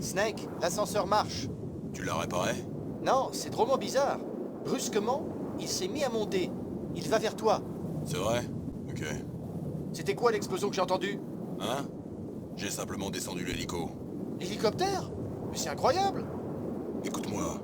Snake, l'ascenseur marche. Tu l'as réparé? Non, c'est drôlement bizarre. Brusquement, il s'est mis à monter. Il va vers toi. C'est vrai? Ok. C'était quoi l'explosion que j'ai entendue? Hein? J'ai simplement descendu l'hélico. Hélicoptère? Mais c'est incroyable! Écoute-moi.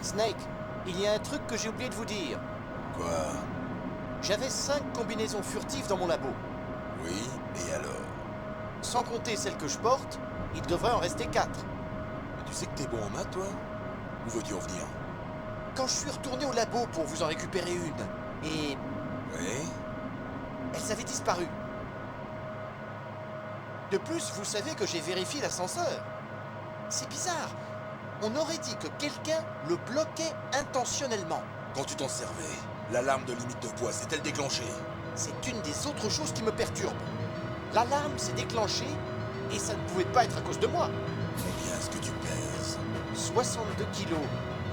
Snake, il y a un truc que j'ai oublié de vous dire. Quoi? J'avais 5 combinaisons furtives dans mon labo. Oui, et alors? Sans compter celles que je porte, il devrait en rester 4. Mais tu sais que t'es bon en maths, toi? Où veux-tu en venir? Quand je suis retourné au labo pour vous en récupérer une, et Oui? elles avaient disparu. De plus, vous savez que j'ai vérifié l'ascenseur. C'est bizarre. On aurait dit que quelqu'un le bloquait intentionnellement. Quand tu t'en servais, l'alarme de limite de poids s'est-elle déclenchée? C'est une des autres choses qui me perturbe. L'alarme s'est déclenchée et ça ne pouvait pas être à cause de moi. Combien est-ce que tu pèses? 62 kilos.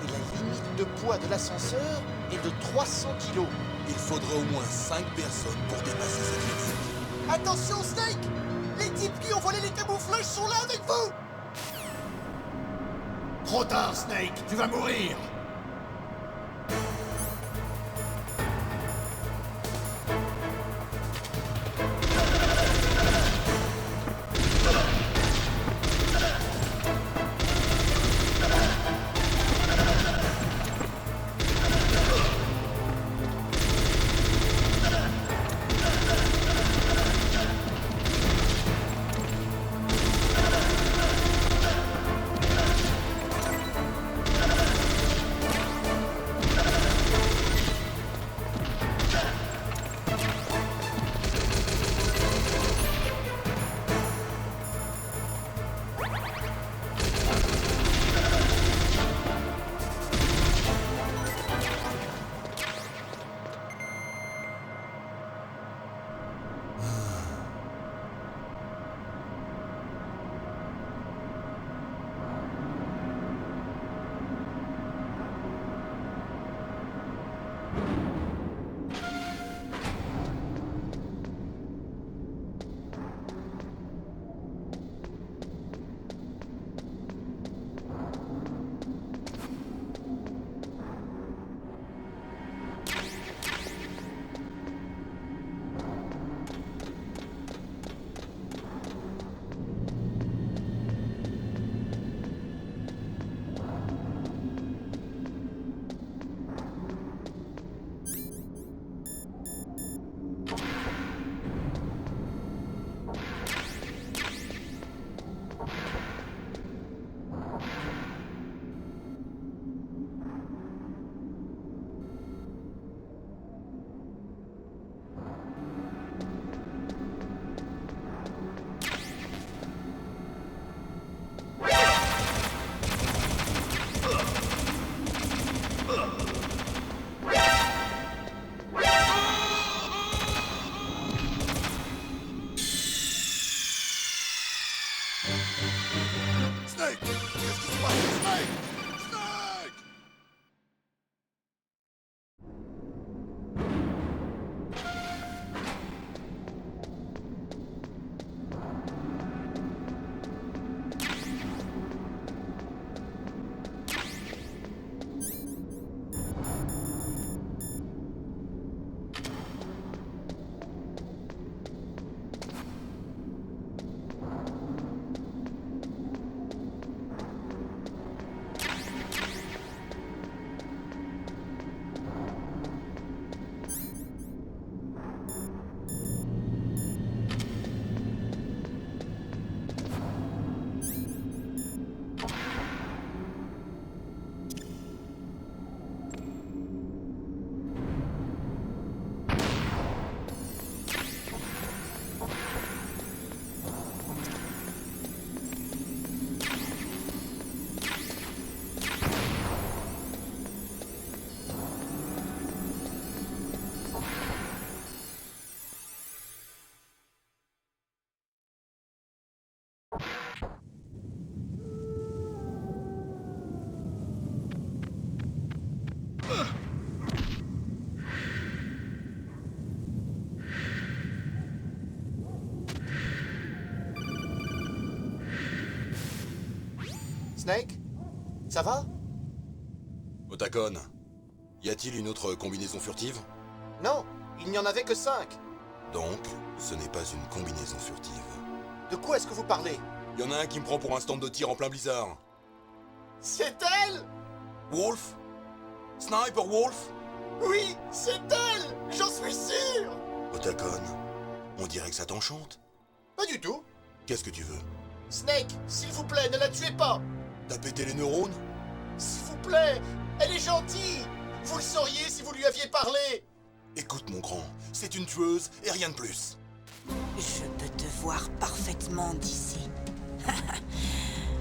Et la limite de poids de l'ascenseur est de 300 kilos. Il faudrait au moins 5 personnes pour dépasser cette limite. Attention, Snake! Les types qui ont volé les camouflages sont là avec vous! Trop tard, Snake, tu vas mourir! Snake? Ça va? Otacon, y a-t-il une autre combinaison furtive? Non, il n'y en avait que 5. Donc, ce n'est pas une combinaison furtive. De quoi est-ce que vous parlez? Y en a un qui me prend pour un stand de tir en plein blizzard. C'est elle? Wolf? Sniper Wolf? Oui, c'est elle! J'en suis sûr! Otacon, on dirait que ça t'enchante. Pas du tout. Qu'est-ce que tu veux? Snake, s'il vous plaît, ne la tuez pas! T'as pété les neurones? S'il vous plaît, elle est gentille! Vous le sauriez si vous lui aviez parlé! Écoute mon grand, c'est une tueuse et rien de plus. Je peux te voir parfaitement d'ici.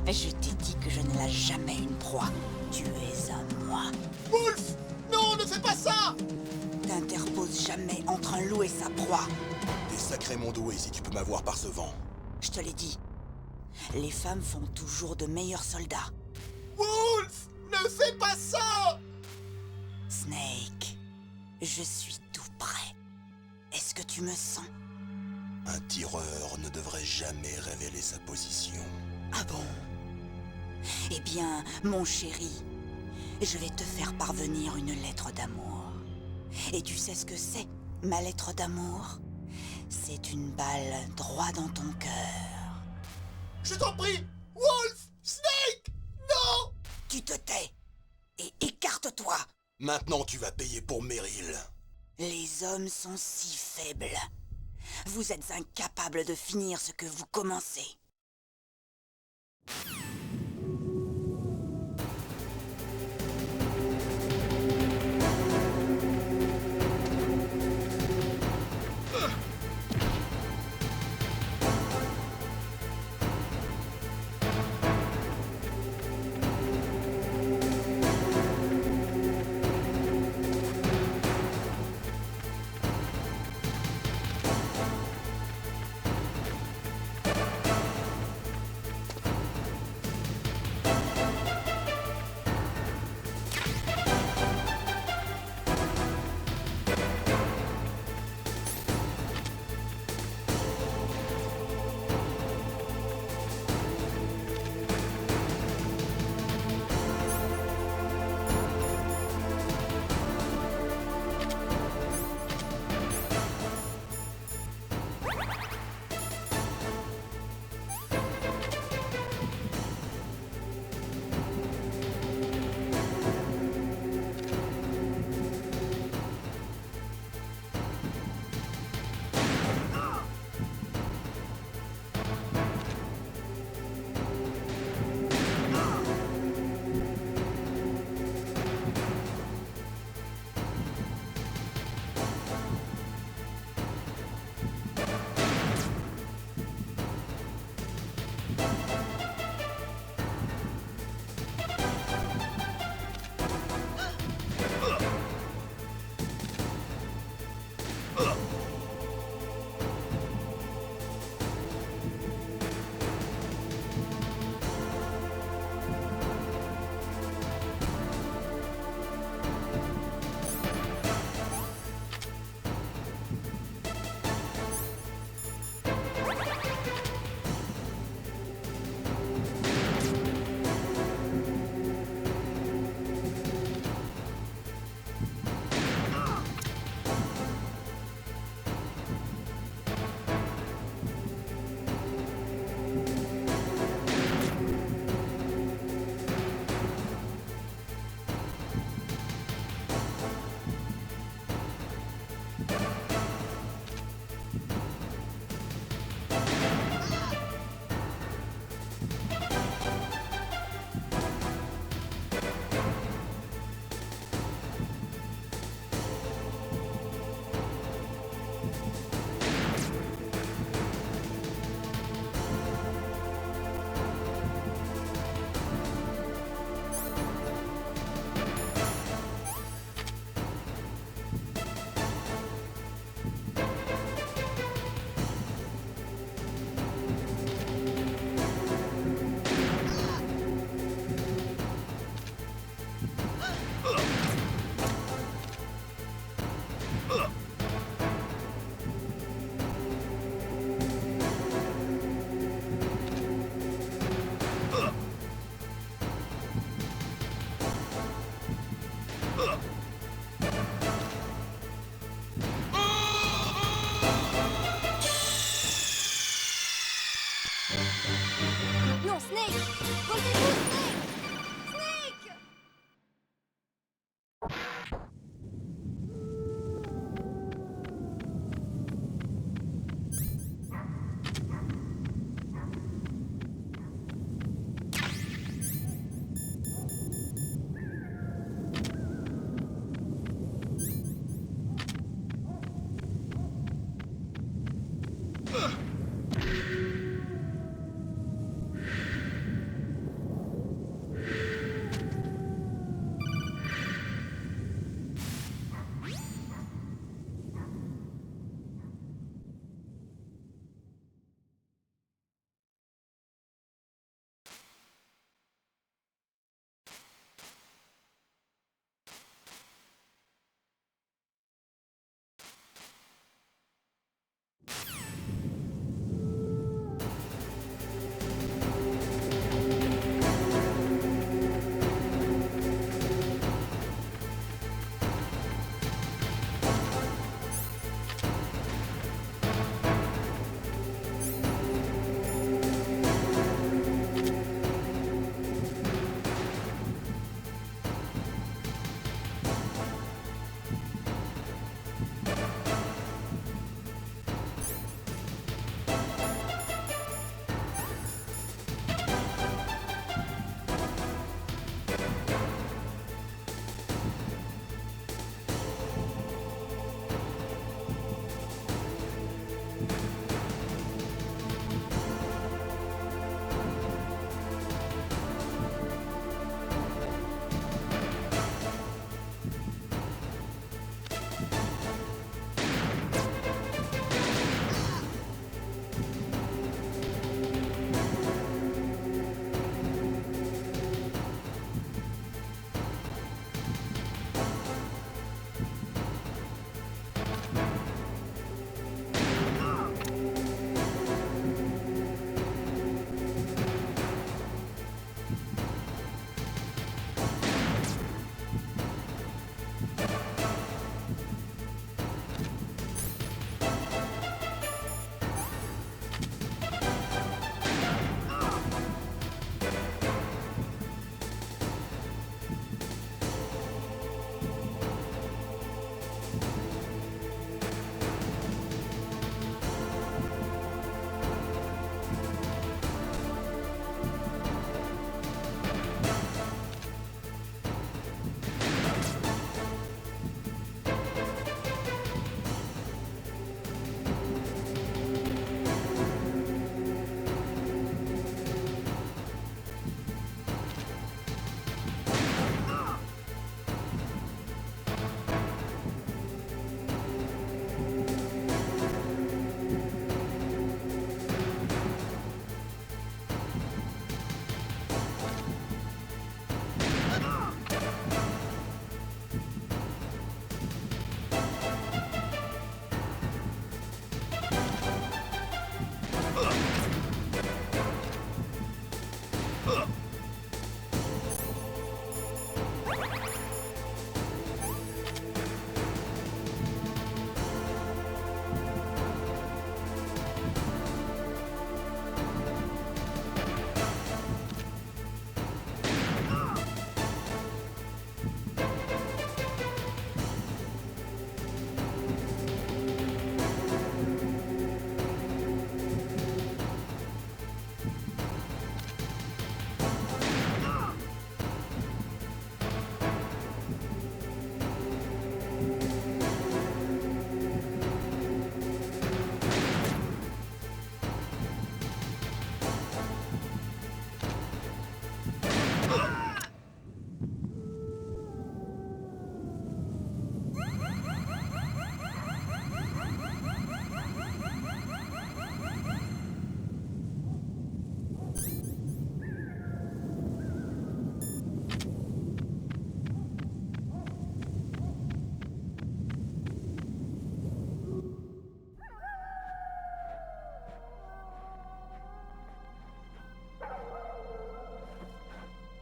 Je t'ai dit que je ne lâche jamais une proie. Tu es à moi. Wolf! Non, ne fais pas ça! T'interposes jamais entre un loup et sa proie. T'es sacrément doué si tu peux m'avoir par ce vent. Je te l'ai dit. Les femmes font toujours de meilleurs soldats. Wolf! Ne fais pas ça! Snake, je suis tout prêt. Est-ce que tu me sens? Un tireur ne devrait jamais révéler sa position. Ah bon? Eh bien, mon chéri, je vais te faire parvenir une lettre d'amour. Et tu sais ce que c'est, ma lettre d'amour? C'est une balle droit dans ton cœur. Je t'en prie! Wolf! Snake! Non! Tu te tais et écarte-toi. Maintenant tu vas payer pour Meryl. Les hommes sont si faibles. Vous êtes incapables de finir ce que vous commencez.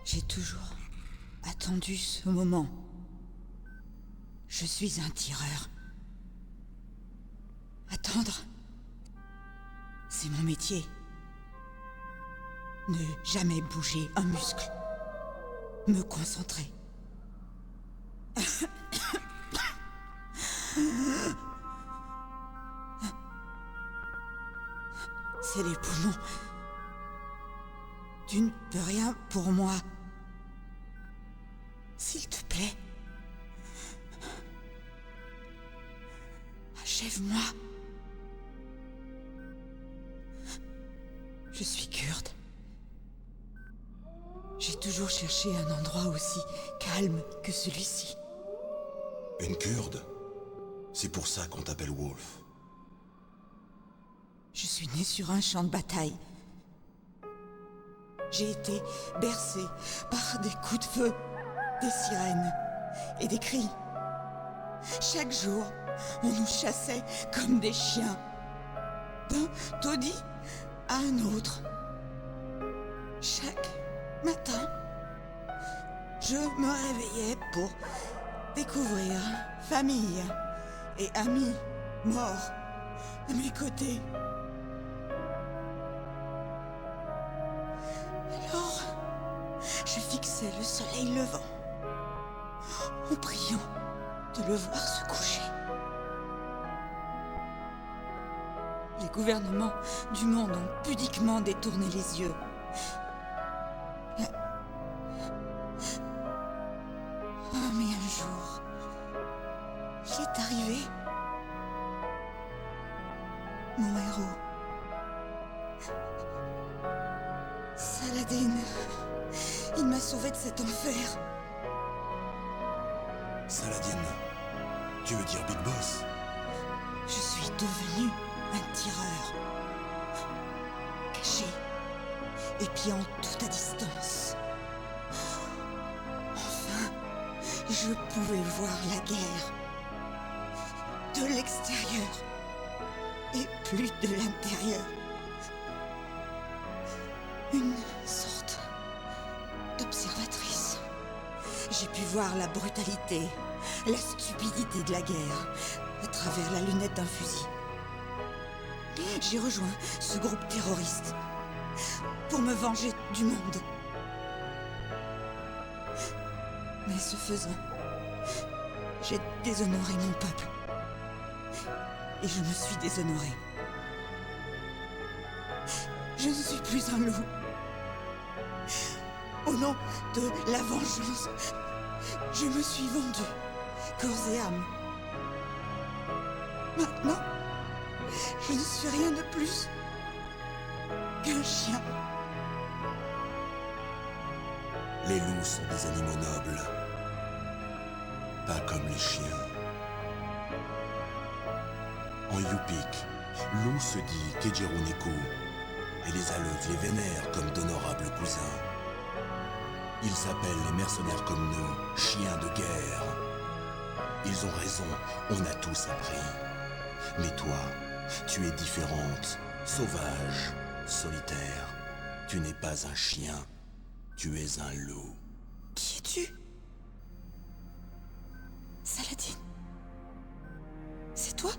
J'ai toujours attendu ce moment. Je suis un tireur. Attendre, c'est mon métier. Ne jamais bouger un muscle. Me concentrer. C'est les poumons. Tu ne peux rien pour moi. S'il te plaît. Achève-moi. Je suis kurde. J'ai toujours cherché un endroit aussi calme que celui-ci. Une Kurde? C'est pour ça qu'on t'appelle Wolf. Je suis né sur un champ de bataille. J'ai été bercé par des coups de feu, des sirènes et des cris. Chaque jour, on nous chassait comme des chiens. d'un taudis à un autre. Chaque matin, je me réveillais pour découvrir famille et amis morts à mes côtés. Alors, je fixais le soleil levant, en priant de le voir se coucher. Les gouvernements du monde ont pudiquement détourné les yeux. Ah, mais un jour, il est arrivé. Mon héros. Saladin. Il m'a sauvé de cet enfer. Saladin, tu veux dire Big Boss? Je suis devenu un tireur. Caché. Épiant tout à distance. Enfin, je pouvais voir la guerre. De l'extérieur. Et plus de l'intérieur. Une sorte d'observatrice. J'ai pu voir la brutalité, la stupidité de la guerre à travers la lunette d'un fusil. J'ai rejoint ce groupe terroriste pour me venger du monde. Mais ce faisant, j'ai déshonoré mon peuple. Et je me suis déshonoré. Je ne suis plus un loup. Au nom de la vengeance, je me suis vendu, corps et âme. Maintenant, je ne suis rien de plus qu'un chien. Les loups sont des animaux nobles. Pas comme les chiens. En Yupik, loup se dit Kejeruneku, et les Aleuts les vénèrent comme d'honorables cousins. Ils s'appellent les mercenaires comme nous, chiens de guerre. Ils ont raison, on a tous appris. Mais toi, tu es différente, sauvage, solitaire. Tu n'es pas un chien, tu es un loup. Qui es-tu? Saladin. C'est toi?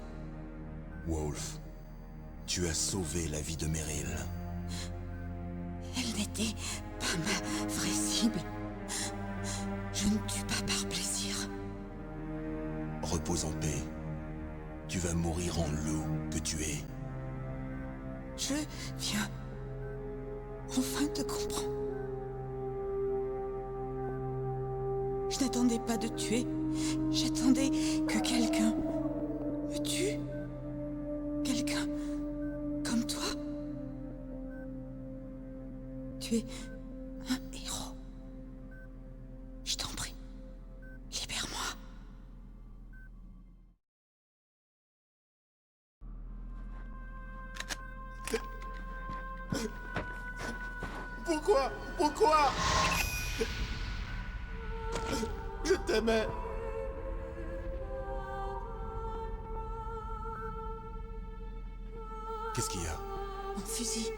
Wolf, tu as sauvé la vie de Meryl. Elle n'était pas ma vraie cible. Je ne tue pas par plaisir. Repose en paix. Tu vas mourir en loup que tu es. Je viens enfin te comprendre. Je n'attendais pas de tuer. J'attendais que quelqu'un me tue. Quelqu'un comme toi. Tu es un héros. Je t'en prie, libère-moi. Pourquoi? Je t'aimais. Qu'est-ce qu'il y a? Mon fusil.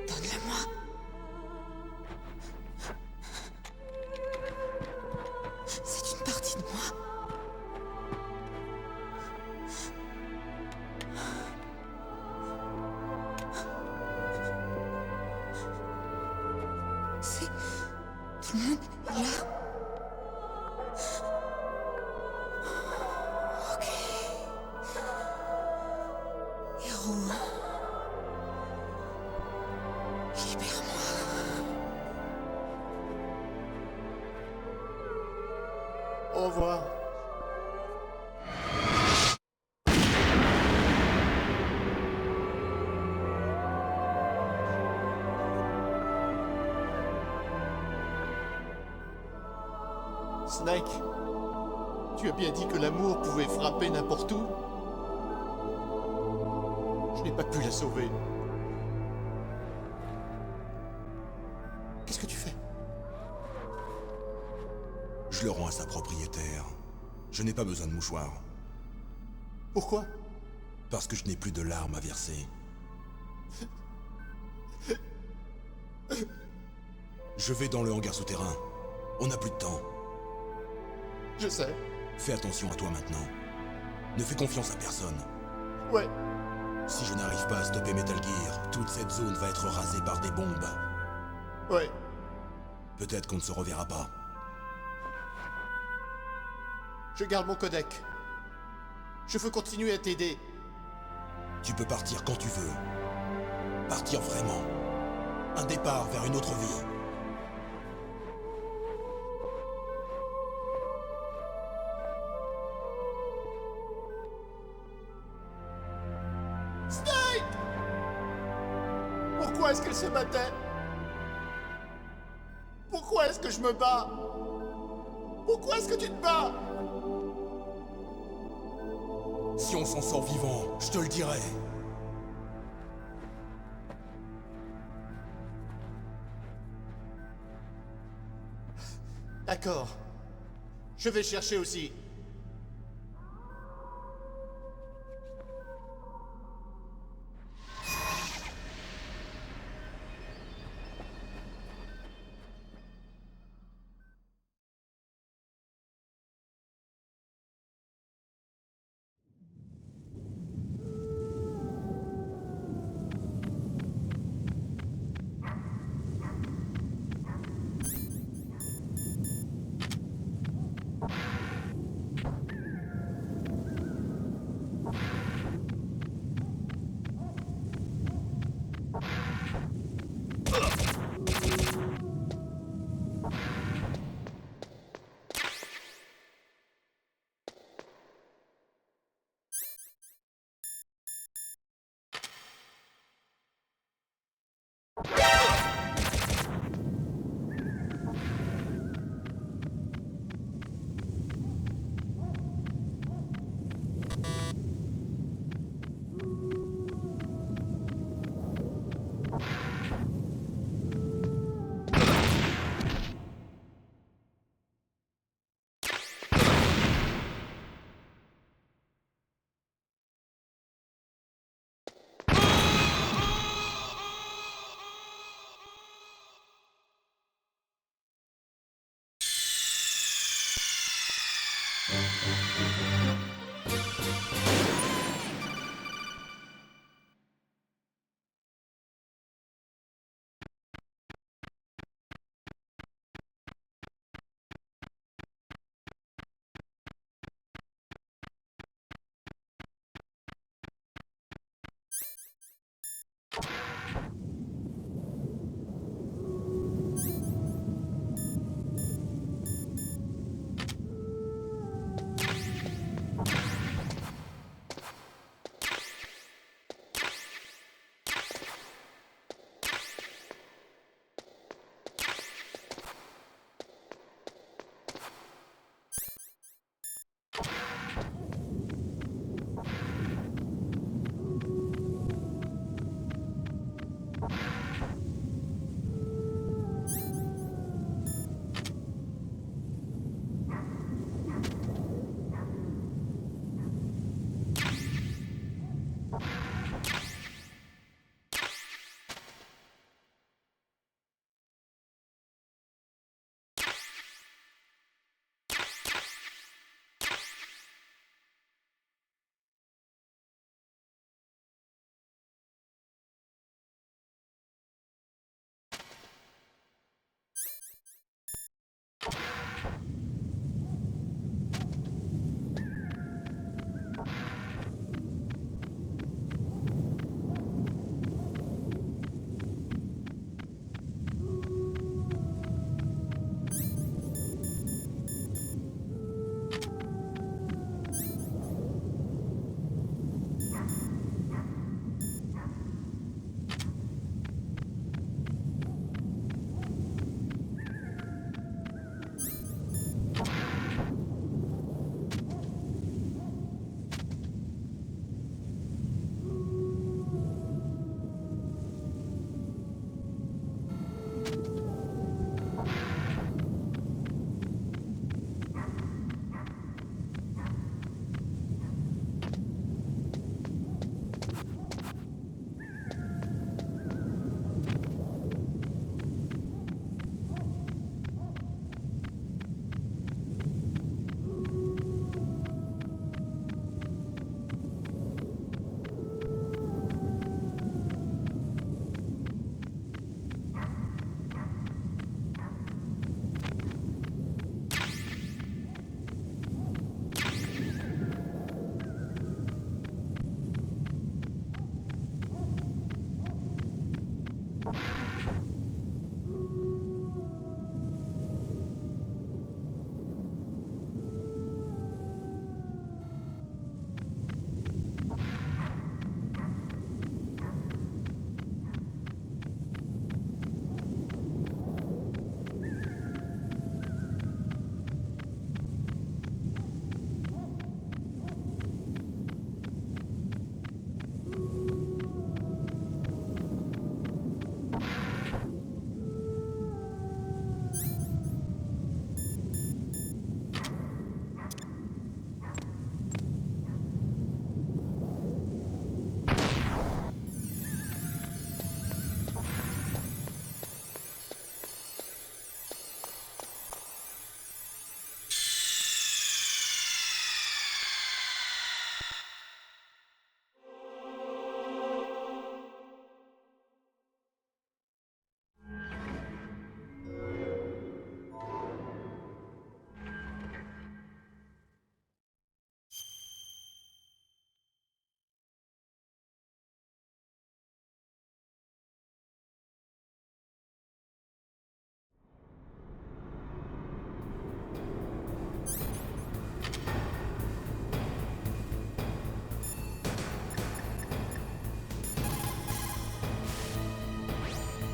Donne-le-moi. C'est une partie de moi. C'est... Tout le monde est là. Ok. Héros. Libère-moi. Au revoir. Snake, tu as bien dit que l'amour pouvait frapper n'importe où. Je n'ai pas pu la sauver. Qu'est-ce que tu fais? Je le rends à sa propriétaire. Je n'ai pas besoin de mouchoir. Pourquoi? Parce que je n'ai plus de larmes à verser. Je vais dans le hangar souterrain. On n'a plus de temps. Je sais. Fais attention à toi maintenant. Ne fais confiance à personne. Ouais. Si je n'arrive pas à stopper Metal Gear, toute cette zone va être rasée par des bombes. Ouais. Peut-être qu'on ne se reverra pas. Je garde mon codec. Je veux continuer à t'aider. Tu peux partir quand tu veux. Partir vraiment. Un départ vers une autre vie. Snake! Pourquoi est-ce qu'elle se battait? Pourquoi est-ce que je me bats? Pourquoi est-ce que tu te bats? Si on s'en sort vivant, je te le dirai. D'accord. Je vais chercher aussi.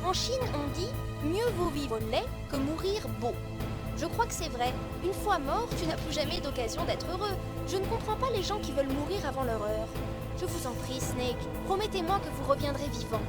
En Chine, on dit « mieux vaut vivre laid que mourir beau ». Je crois que c'est vrai. Une fois mort, tu n'as plus jamais d'occasion d'être heureux. Je ne comprends pas les gens qui veulent mourir avant leur heure. Je vous en prie, Snake, promettez-moi que vous reviendrez vivant.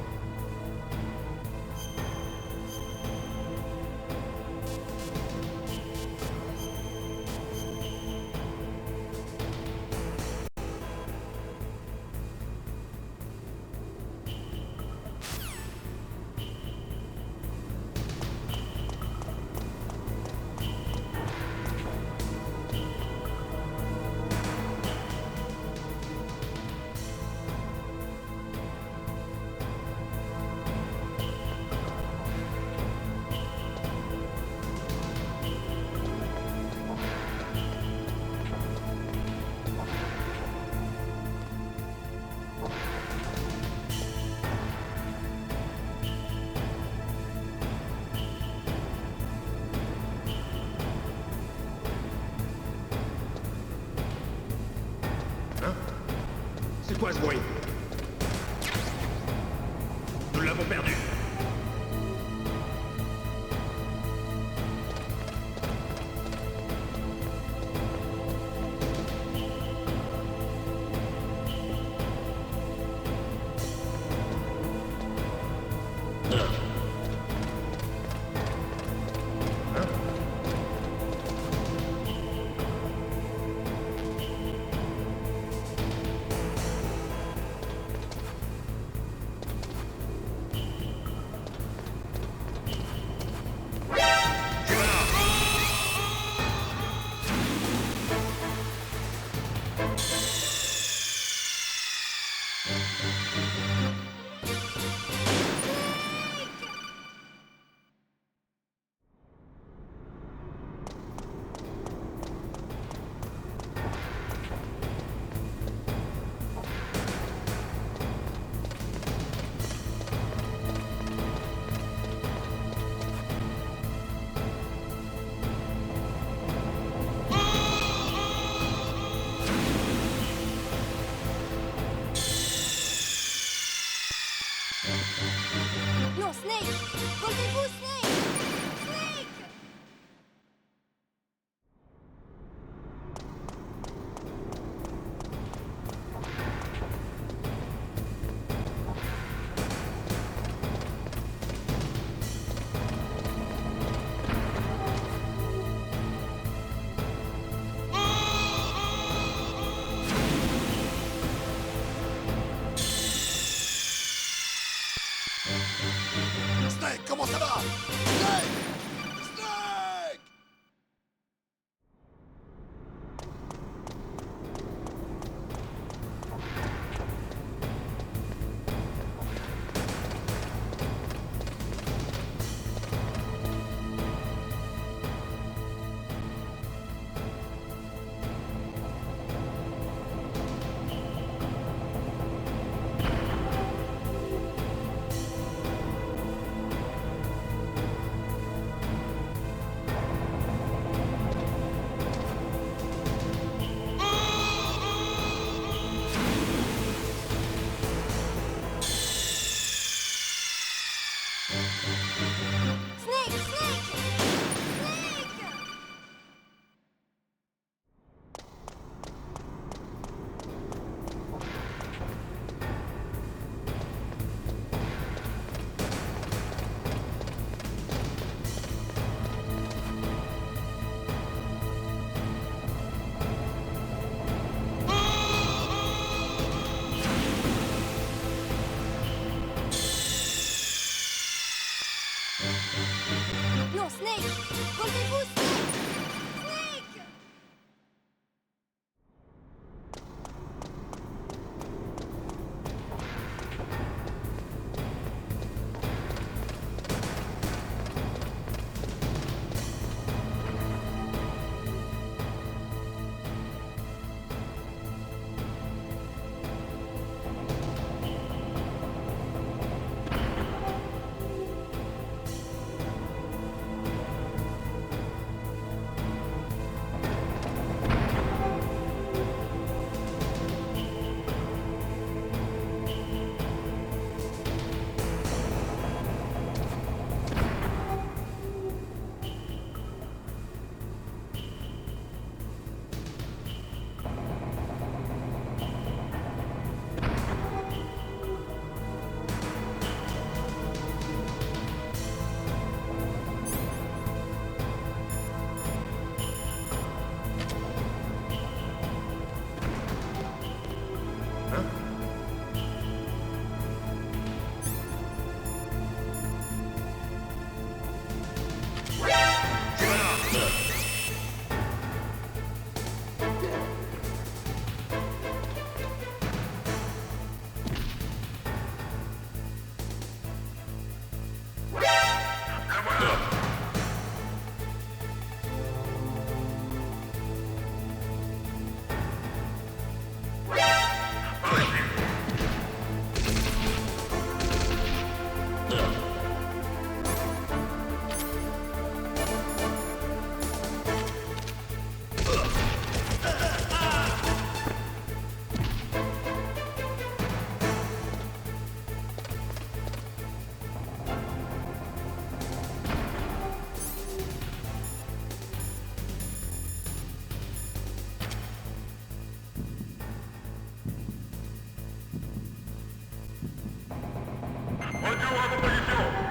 C'est quoi ce bruit? Nous l'avons perdu. Non, Snake! Relevez-vous, Snake! Snake! Snake, comment ça va? Snake! Snake! Snake! Snake! Snake! Non, Snake! Relevez-vous, Snake! Snake! Hein? Retour à vos positions.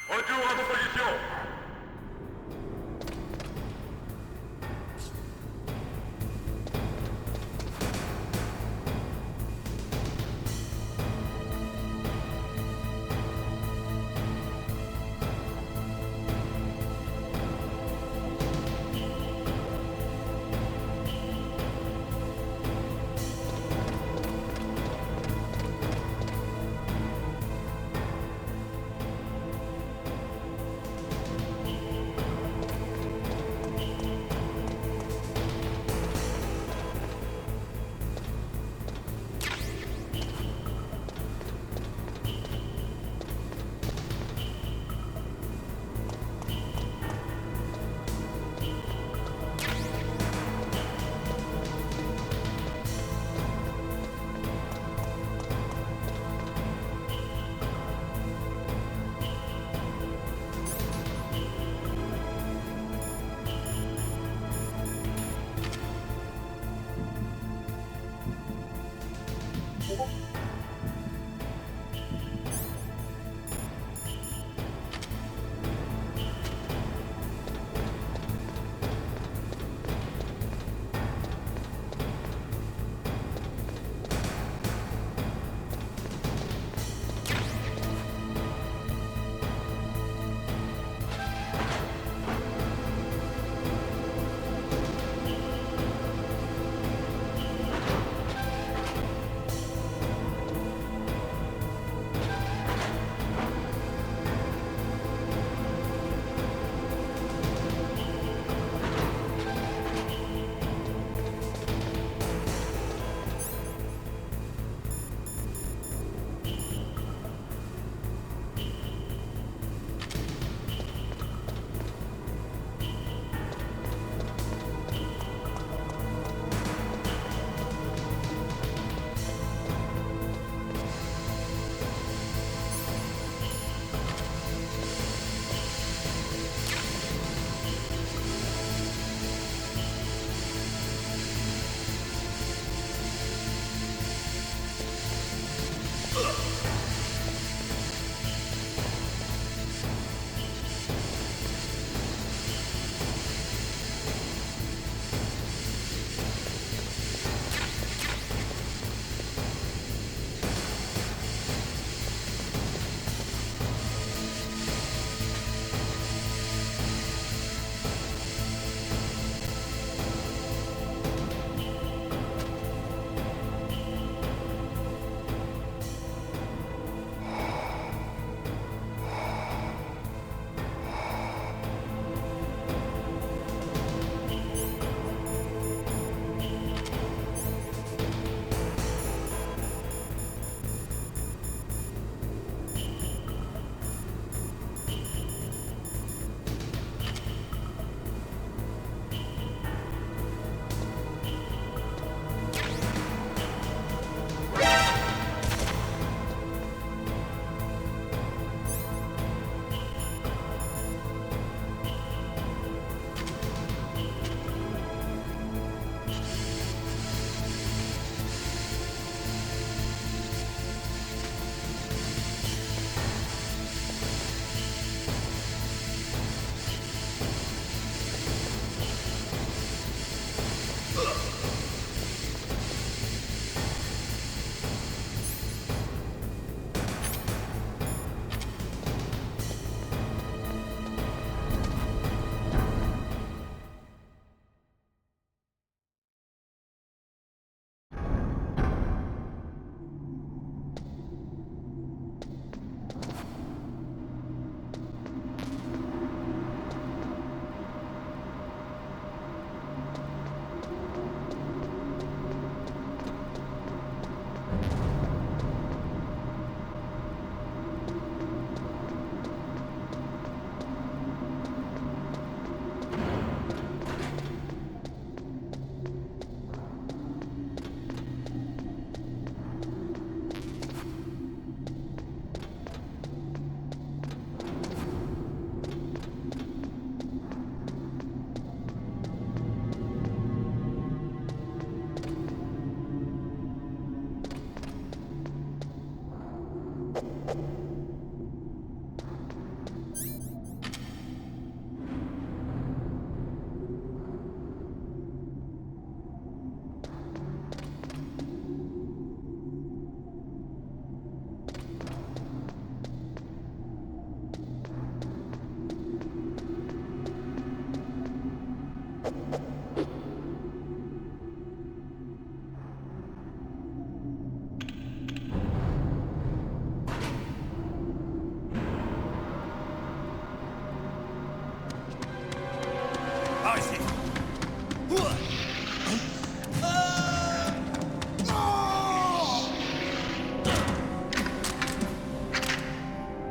Retour à vos positions.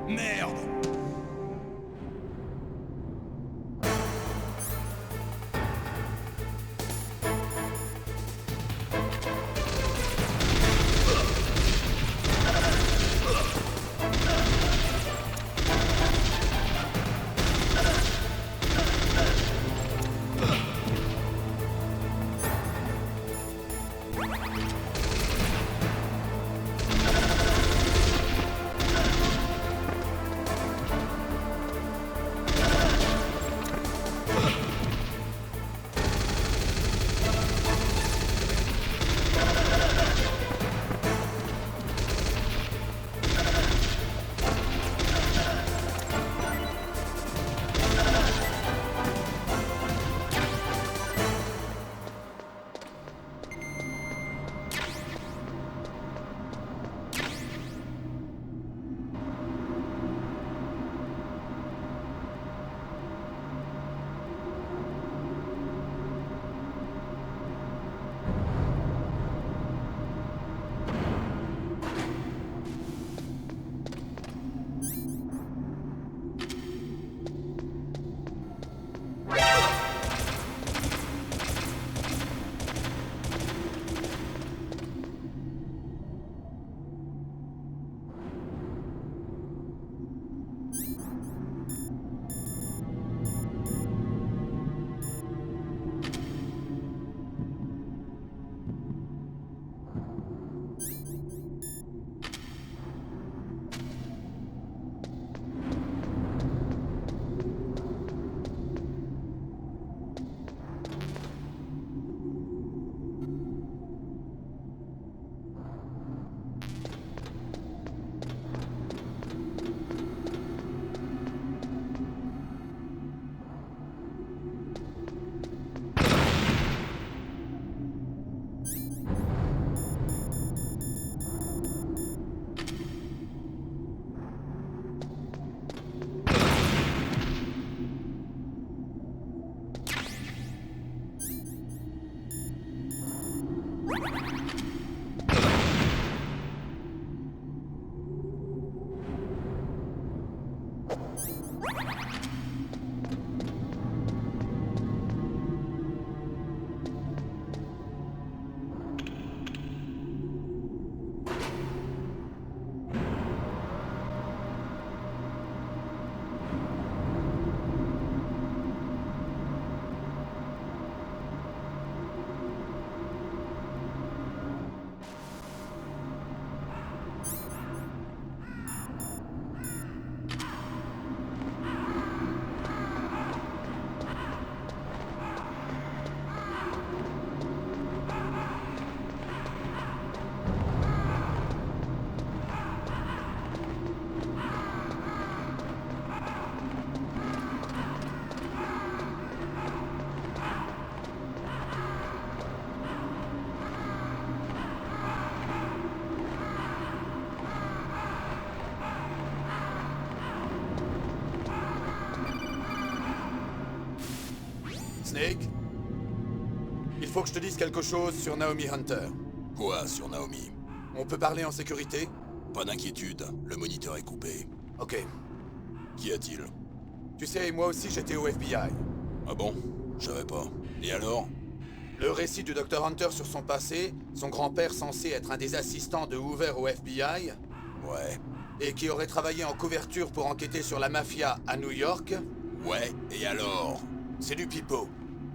Merde! Snake, il faut que je te dise quelque chose sur Naomi Hunter. Quoi sur Naomi? On peut parler en sécurité? Pas d'inquiétude, le moniteur est coupé. Ok. Qu'y a-t-il? Tu sais, moi aussi j'étais au FBI. Ah bon? Je savais pas. Et alors? Le récit du Dr Hunter sur son passé, son grand-père censé être un des assistants de Hoover au FBI, Ouais. et qui aurait travaillé en couverture pour enquêter sur la mafia à New York, Ouais, et alors? c'est du pipeau.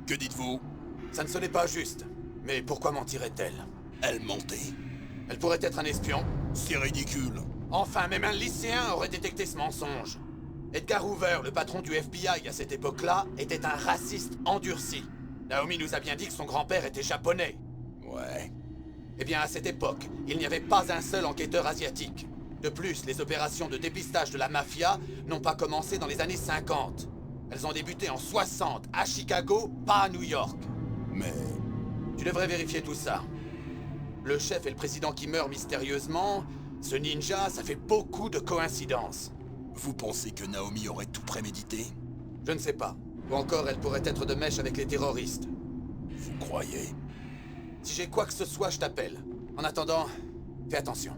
Que dites-vous? Ça ne sonnait pas juste. Mais pourquoi mentirait-elle? Elle mentait. Elle pourrait être un espion. C'est ridicule. Enfin, même un lycéen aurait détecté ce mensonge. Edgar Hoover, le patron du FBI à cette époque-là, était un raciste endurci. Naomi nous a bien dit que son grand-père était japonais. Ouais. Eh bien, à cette époque, il n'y avait pas un seul enquêteur asiatique. De plus, les opérations de dépistage de la mafia n'ont pas commencé dans les années 50. Elles ont débuté en 60, à Chicago, pas à New York. Mais... Tu devrais vérifier tout ça. Le chef et le président qui meurent mystérieusement, ce ninja, ça fait beaucoup de coïncidences. Vous pensez que Naomi aurait tout prémédité? Je ne sais pas. Ou encore, elle pourrait être de mèche avec les terroristes. Vous croyez? Si j'ai quoi que ce soit, je t'appelle. En attendant, fais attention.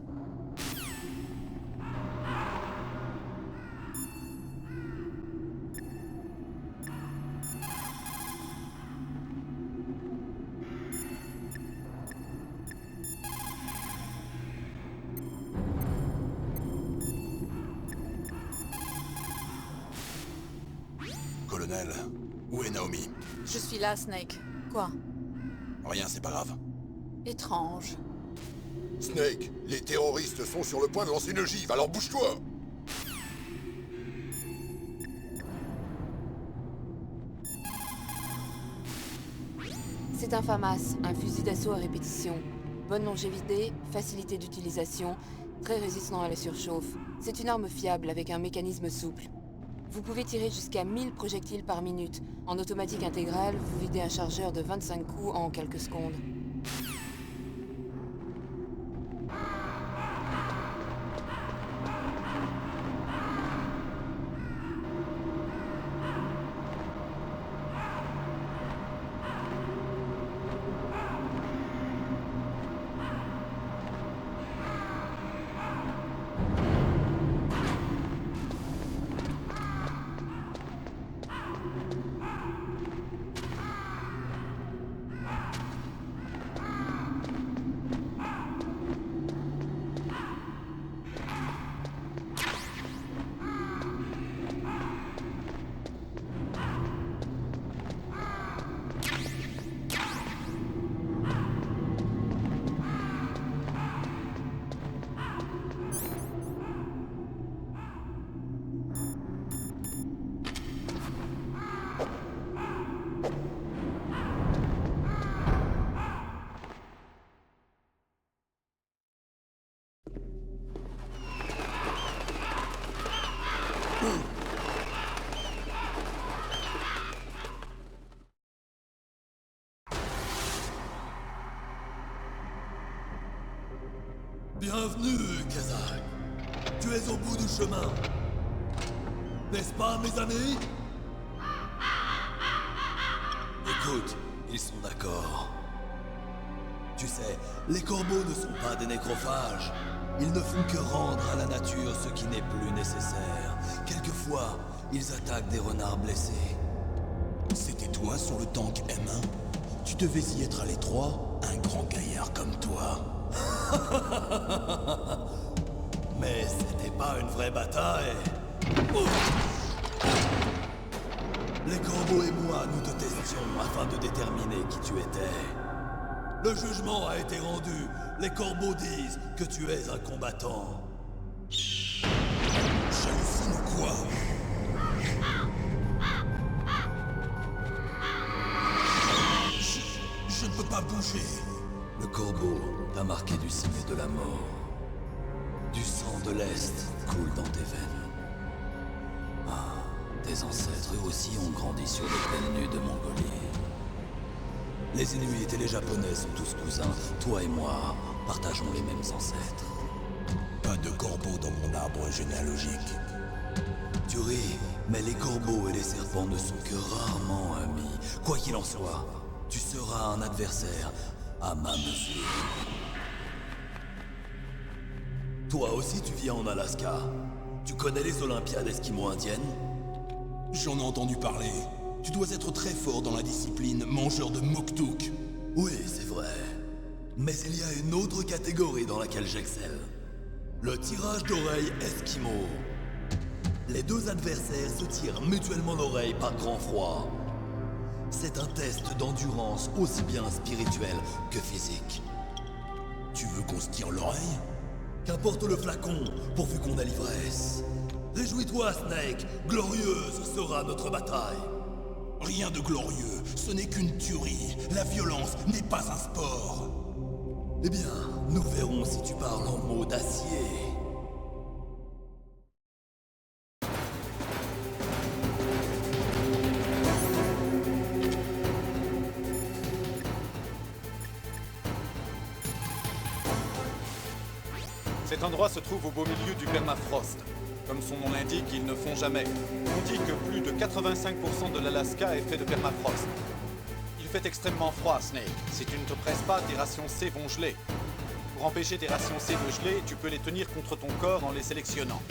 colonel. Où est Naomi? Je suis là, Snake. Quoi? Rien, c'est pas grave. Étrange. Snake, les terroristes sont sur le point de lancer une ogive, alors bouge-toi! C'est un FAMAS, un fusil d'assaut à répétition. Bonne longévité, facilité d'utilisation, très résistant à la surchauffe. C'est une arme fiable avec un mécanisme souple. Vous pouvez tirer jusqu'à 1000 projectiles par minute. En automatique intégrale, vous videz un chargeur de 25 coups en quelques secondes. Bienvenue, Kazak. Tu es au bout du chemin. N'est-ce pas, mes amis? Écoute, ils sont d'accord. Tu sais, les corbeaux ne sont pas des nécrophages. Ils ne font que rendre à la nature ce qui n'est plus nécessaire. Quelquefois, ils attaquent des renards blessés. C'était toi sur le tank M1? Tu devais y être à l'étroit, un grand gaillard comme toi. Mais c'était pas une vraie bataille. Les corbeaux et moi, nous te testions afin de déterminer qui tu étais. Le jugement a été rendu. Les corbeaux disent que tu es un combattant. J'hallucine ou quoi? Je ne peux pas bouger. Le corbeau t'a marqué du signe de la mort. Du sang de l'Est coule dans tes veines. Ah, tes ancêtres eux aussi ont grandi sur les plaines nues de Mongolie. Les Inuits et les Japonais sont tous cousins. Toi et moi partageons les mêmes ancêtres. Pas de corbeau dans mon arbre généalogique. Tu ris, mais les corbeaux et les serpents ne sont que rarement amis. Quoi qu'il en soit, tu seras un adversaire à ma mesure. Toi aussi tu vis en Alaska. Tu connais les Olympiades esquimaux-indiennes? J'en ai entendu parler. Tu dois être très fort dans la discipline mangeur de moktuk. Oui, c'est vrai. Mais il y a une autre catégorie dans laquelle j'excelle. Le tirage d'oreilles esquimau. Les deux adversaires se tirent mutuellement l'oreille par grand froid. C'est un test d'endurance aussi bien spirituel que physique. Tu veux qu'on se tire l'oreille? Qu'importe le flacon, pourvu qu'on a l'ivresse. Réjouis-toi, Snake, glorieuse sera notre bataille. Rien de glorieux, ce n'est qu'une tuerie. La violence n'est pas un sport. Eh bien, nous verrons si tu parles en mots d'acier. Cet endroit se trouve au beau milieu du permafrost. Comme son nom l'indique, ils ne font jamais. On dit que plus de 85% de l'Alaska est fait de permafrost. Il fait extrêmement froid, Snake. Si tu ne te presses pas, tes rations C vont geler. Pour empêcher tes rations C de geler, tu peux les tenir contre ton corps en les sélectionnant.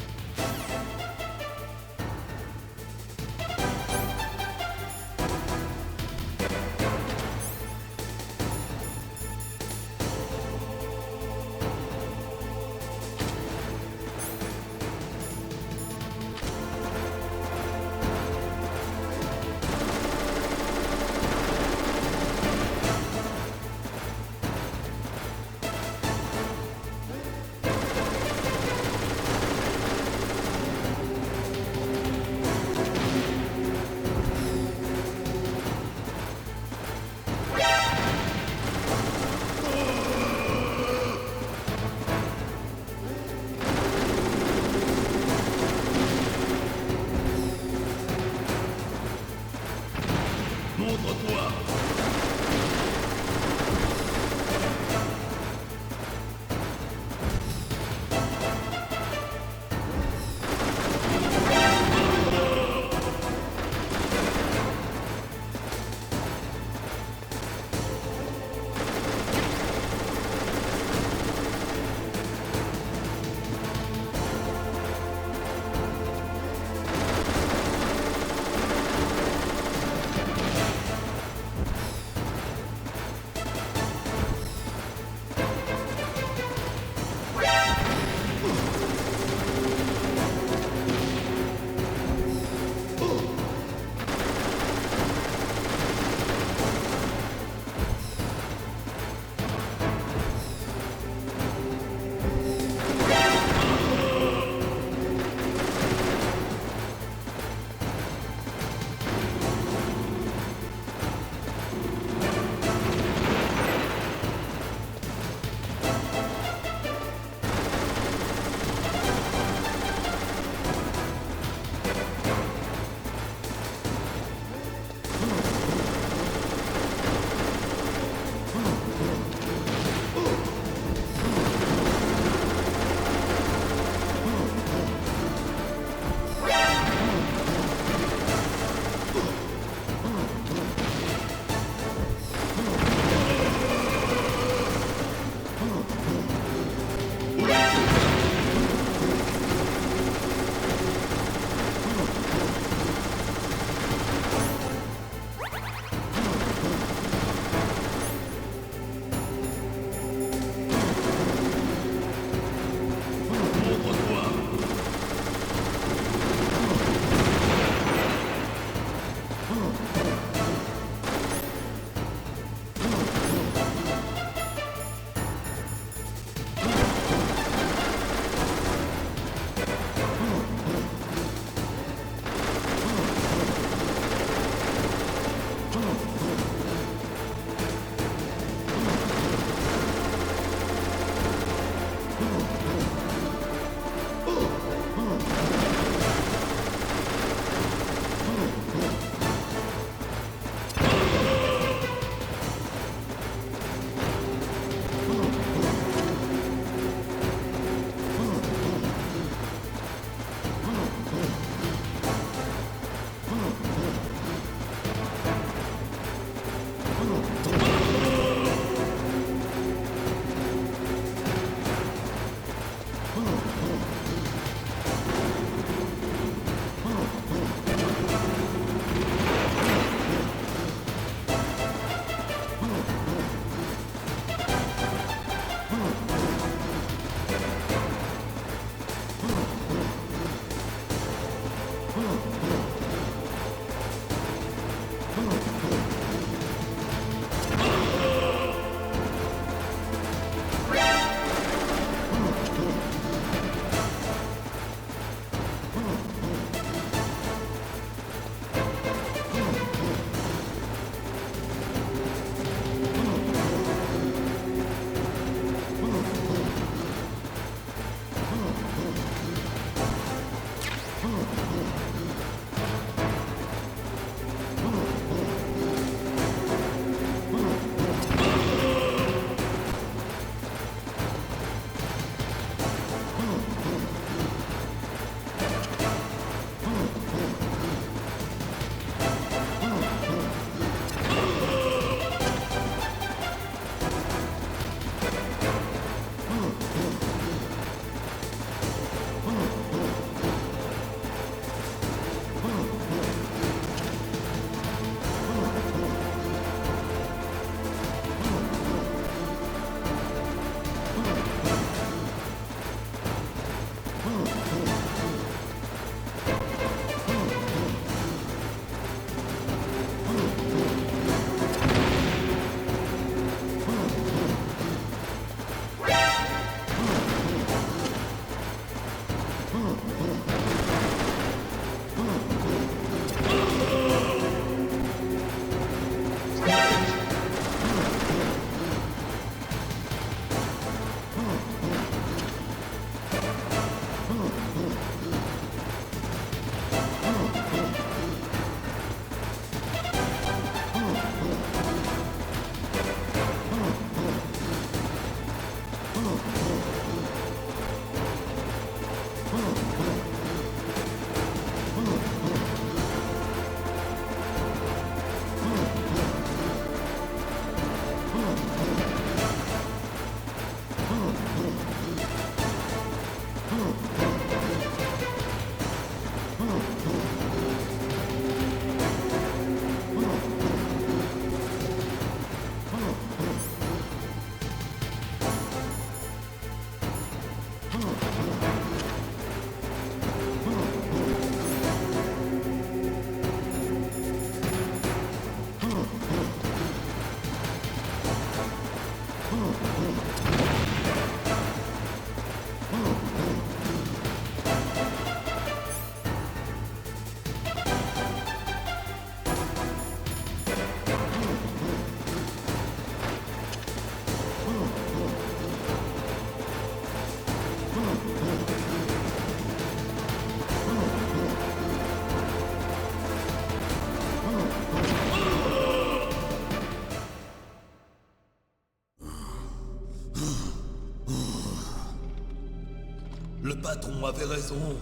Le patron avait raison.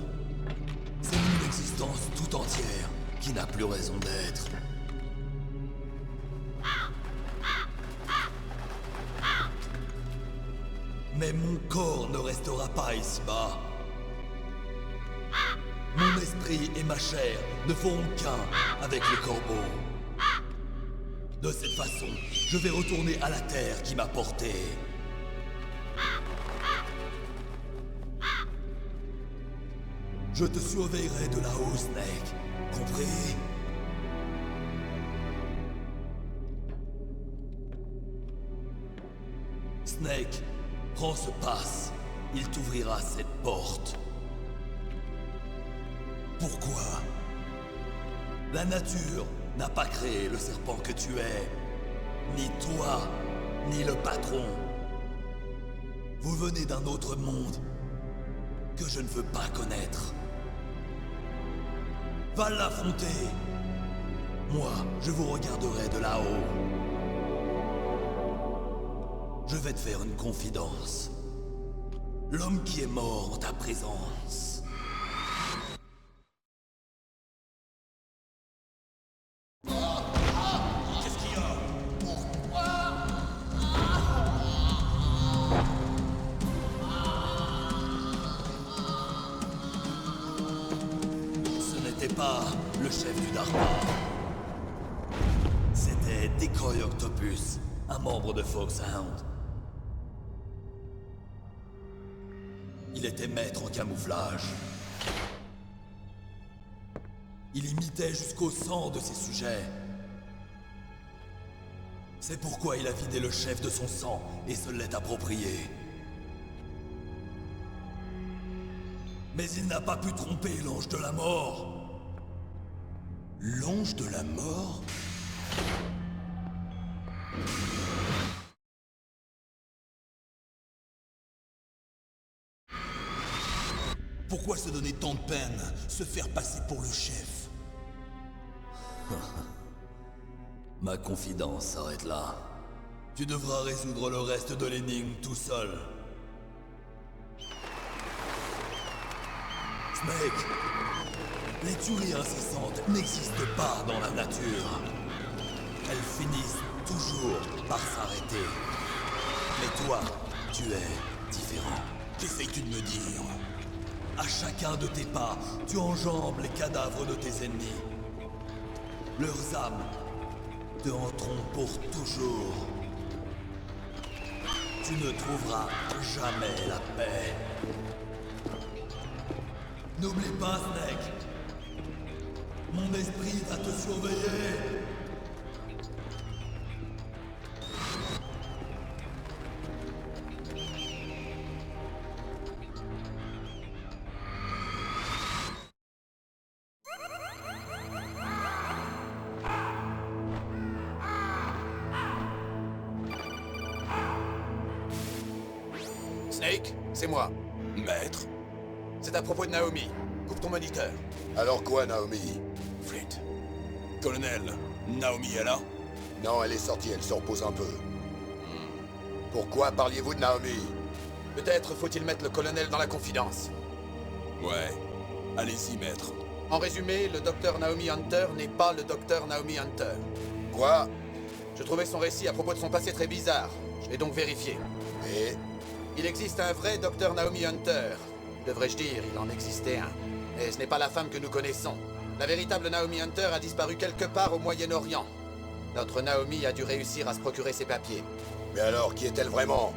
C'est une existence tout entière qui n'a plus raison d'être. Mais mon corps ne restera pas ici-bas. Mon esprit et ma chair ne feront qu'un avec les corbeaux. De cette façon, je vais retourner à la terre qui m'a porté. Je te surveillerai de là-haut, Snake. Compris? Snake, prends ce passe. Il t'ouvrira cette porte. Pourquoi? La nature n'a pas créé le serpent que tu es. Ni toi, ni le patron. Vous venez d'un autre monde que je ne veux pas connaître. Va l'affronter. Moi, je vous regarderai de là-haut. Je vais te faire une confidence. L'homme qui est mort en ta présence. Qu'est-ce qu'il y a? Ce n'était pas le chef du Dharma. C'était Decoy Octopus, un membre de Foxhound. Il était maître en camouflage. Il imitait jusqu'au sang de ses sujets. C'est pourquoi il a vidé le chef de son sang et se l'est approprié. Mais il n'a pas pu tromper l'ange de la mort. L'ange de la mort? Pourquoi se donner tant de peine, se faire passer pour le chef? Ma confidence s'arrête là. Tu devras résoudre le reste de l'énigme tout seul. Snake, les tueries incessantes n'existent pas dans la nature. Elles finissent toujours par s'arrêter. Mais toi, tu es différent. Qu'essayes-tu de me dire? À chacun de tes pas, tu enjambes les cadavres de tes ennemis. Leurs âmes te hanteront pour toujours. Tu ne trouveras jamais la paix. N'oublie pas, Snake. Mon esprit va te surveiller. Snake, c'est moi. Maître. C'est à propos de Naomi. Coupe ton moniteur. Alors quoi, Naomi? Flint. Colonel, Naomi est là? Non, elle est sortie, elle se repose un peu. Pourquoi parliez-vous de Naomi? Peut-être faut-il mettre le colonel dans la confidence. Ouais. Allez-y, maître. En résumé, le docteur Naomi Hunter n'est pas le docteur Naomi Hunter. Quoi? Je trouvais son récit à propos de son passé très bizarre. Je l'ai donc vérifié. Et? Il existe un vrai docteur Naomi Hunter. Devrais-je dire, il en existait un. Et ce n'est pas la femme que nous connaissons. La véritable Naomi Hunter a disparu quelque part au Moyen-Orient. Notre Naomi a dû réussir à se procurer ses papiers. Mais alors, qui est-elle vraiment?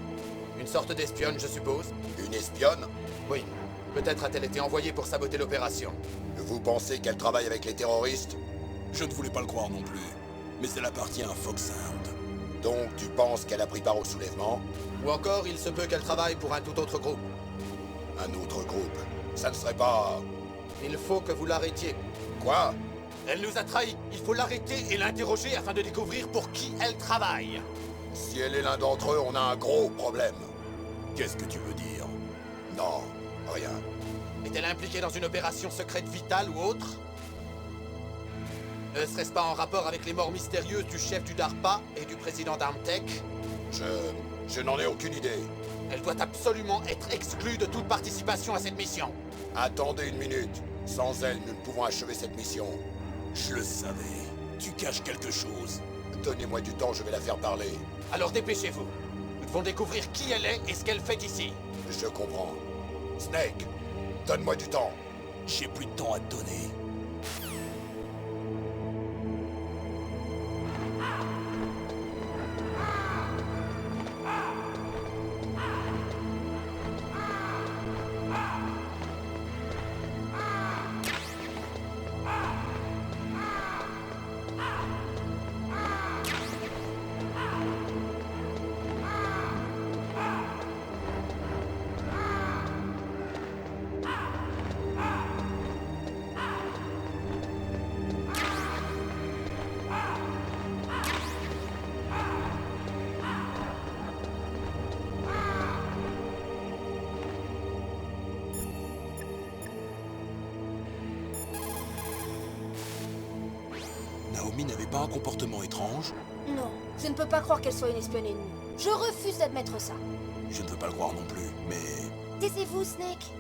Une sorte d'espionne, je suppose. Une espionne? Oui. Peut-être a-t-elle été envoyée pour saboter l'opération. Vous pensez qu'elle travaille avec les terroristes? Je ne voulais pas le croire non plus. Mais elle appartient à Foxhound. Donc tu penses qu'elle a pris part au soulèvement? Ou encore, il se peut qu'elle travaille pour un tout autre groupe. Un autre groupe? Ça ne serait pas... Il faut que vous l'arrêtiez. Quoi? Elle nous a trahis. Il faut l'arrêter et l'interroger afin de découvrir pour qui elle travaille. Si elle est l'un d'entre eux, on a un gros problème. Qu'est-ce que tu veux dire? Non, rien. Est-elle impliquée dans une opération secrète vitale ou autre? Ne serait-ce pas en rapport avec les morts mystérieuses du chef du DARPA et du président d'Armtech? Je n'en ai aucune idée. Elle doit absolument être exclue de toute participation à cette mission. Attendez une minute. Sans elle, nous ne pouvons achever cette mission. Je le savais. Tu caches quelque chose. Donnez-moi du temps, je vais la faire parler. Alors dépêchez-vous. Nous devons découvrir qui elle est et ce qu'elle fait ici. Je comprends. Snake, donne-moi du temps. J'ai plus de temps à te donner. Naomi n'avait pas un comportement étrange? Non, je ne peux pas croire qu'elle soit une espionne ennemie. Je refuse d'admettre ça. Je ne veux pas le croire non plus, mais... Taisez-vous, Snake.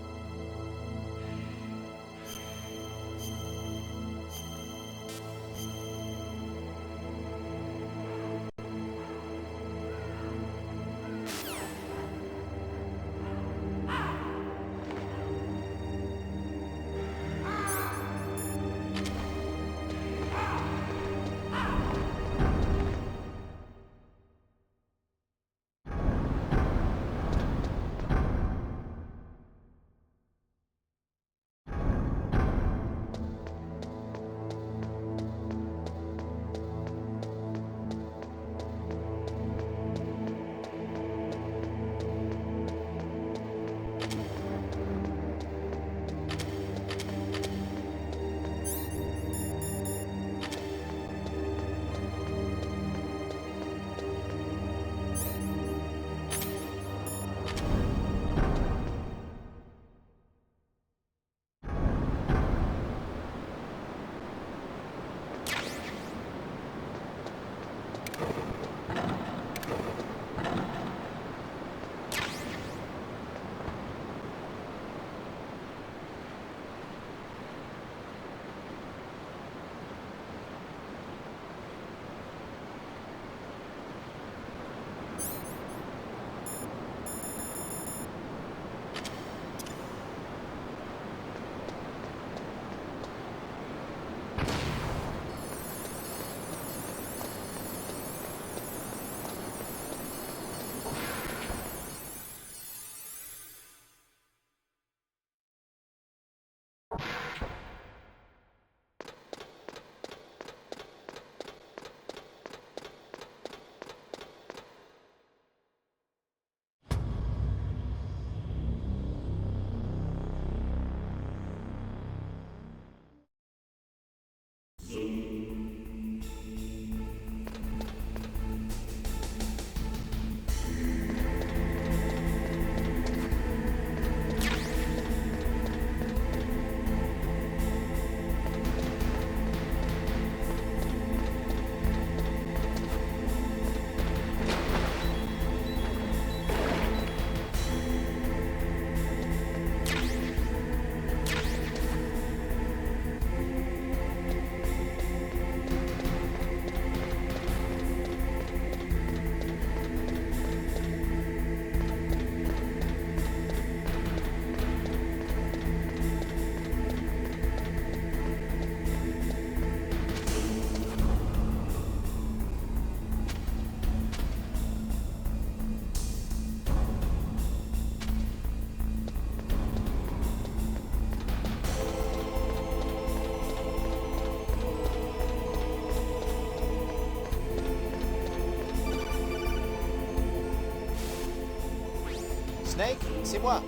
Snake, c'est moi.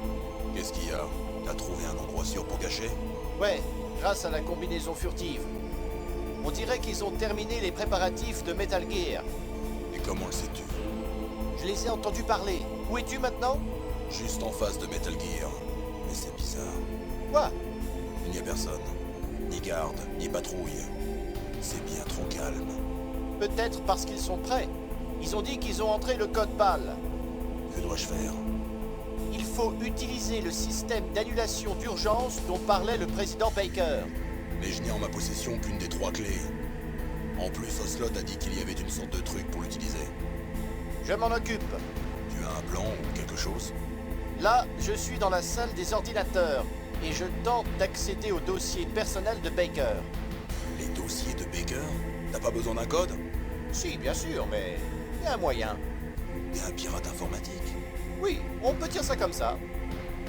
Qu'est-ce qu'il y a? T'as trouvé un endroit sûr pour cacher? Ouais, grâce à la combinaison furtive. On dirait qu'ils ont terminé les préparatifs de Metal Gear. Et comment le sais-tu? Je les ai entendus parler. Où es-tu maintenant? Juste en face de Metal Gear. Mais c'est bizarre. Quoi? Il n'y a personne. Ni garde, ni patrouille. C'est bien trop calme. Peut-être parce qu'ils sont prêts. Ils ont dit qu'ils ont entré le code PAL. Que dois-je faire? Il faut utiliser le système d'annulation d'urgence dont parlait le président Baker. Mais je n'ai en ma possession qu'une des 3 clés. En plus, Ocelot a dit qu'il y avait une sorte de truc pour l'utiliser. Je m'en occupe. Tu as un plan ou quelque chose? Là, je suis dans la salle des ordinateurs et je tente d'accéder au dossier personnel de Baker. Les dossiers de Baker? T'as pas besoin d'un code? Si, bien sûr, mais il y a un moyen. T'es un pirate informatique? Oui, on peut dire ça comme ça.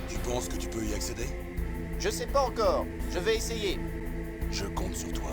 Tu penses que tu peux y accéder? Je sais pas encore. Je vais essayer. Je compte sur toi.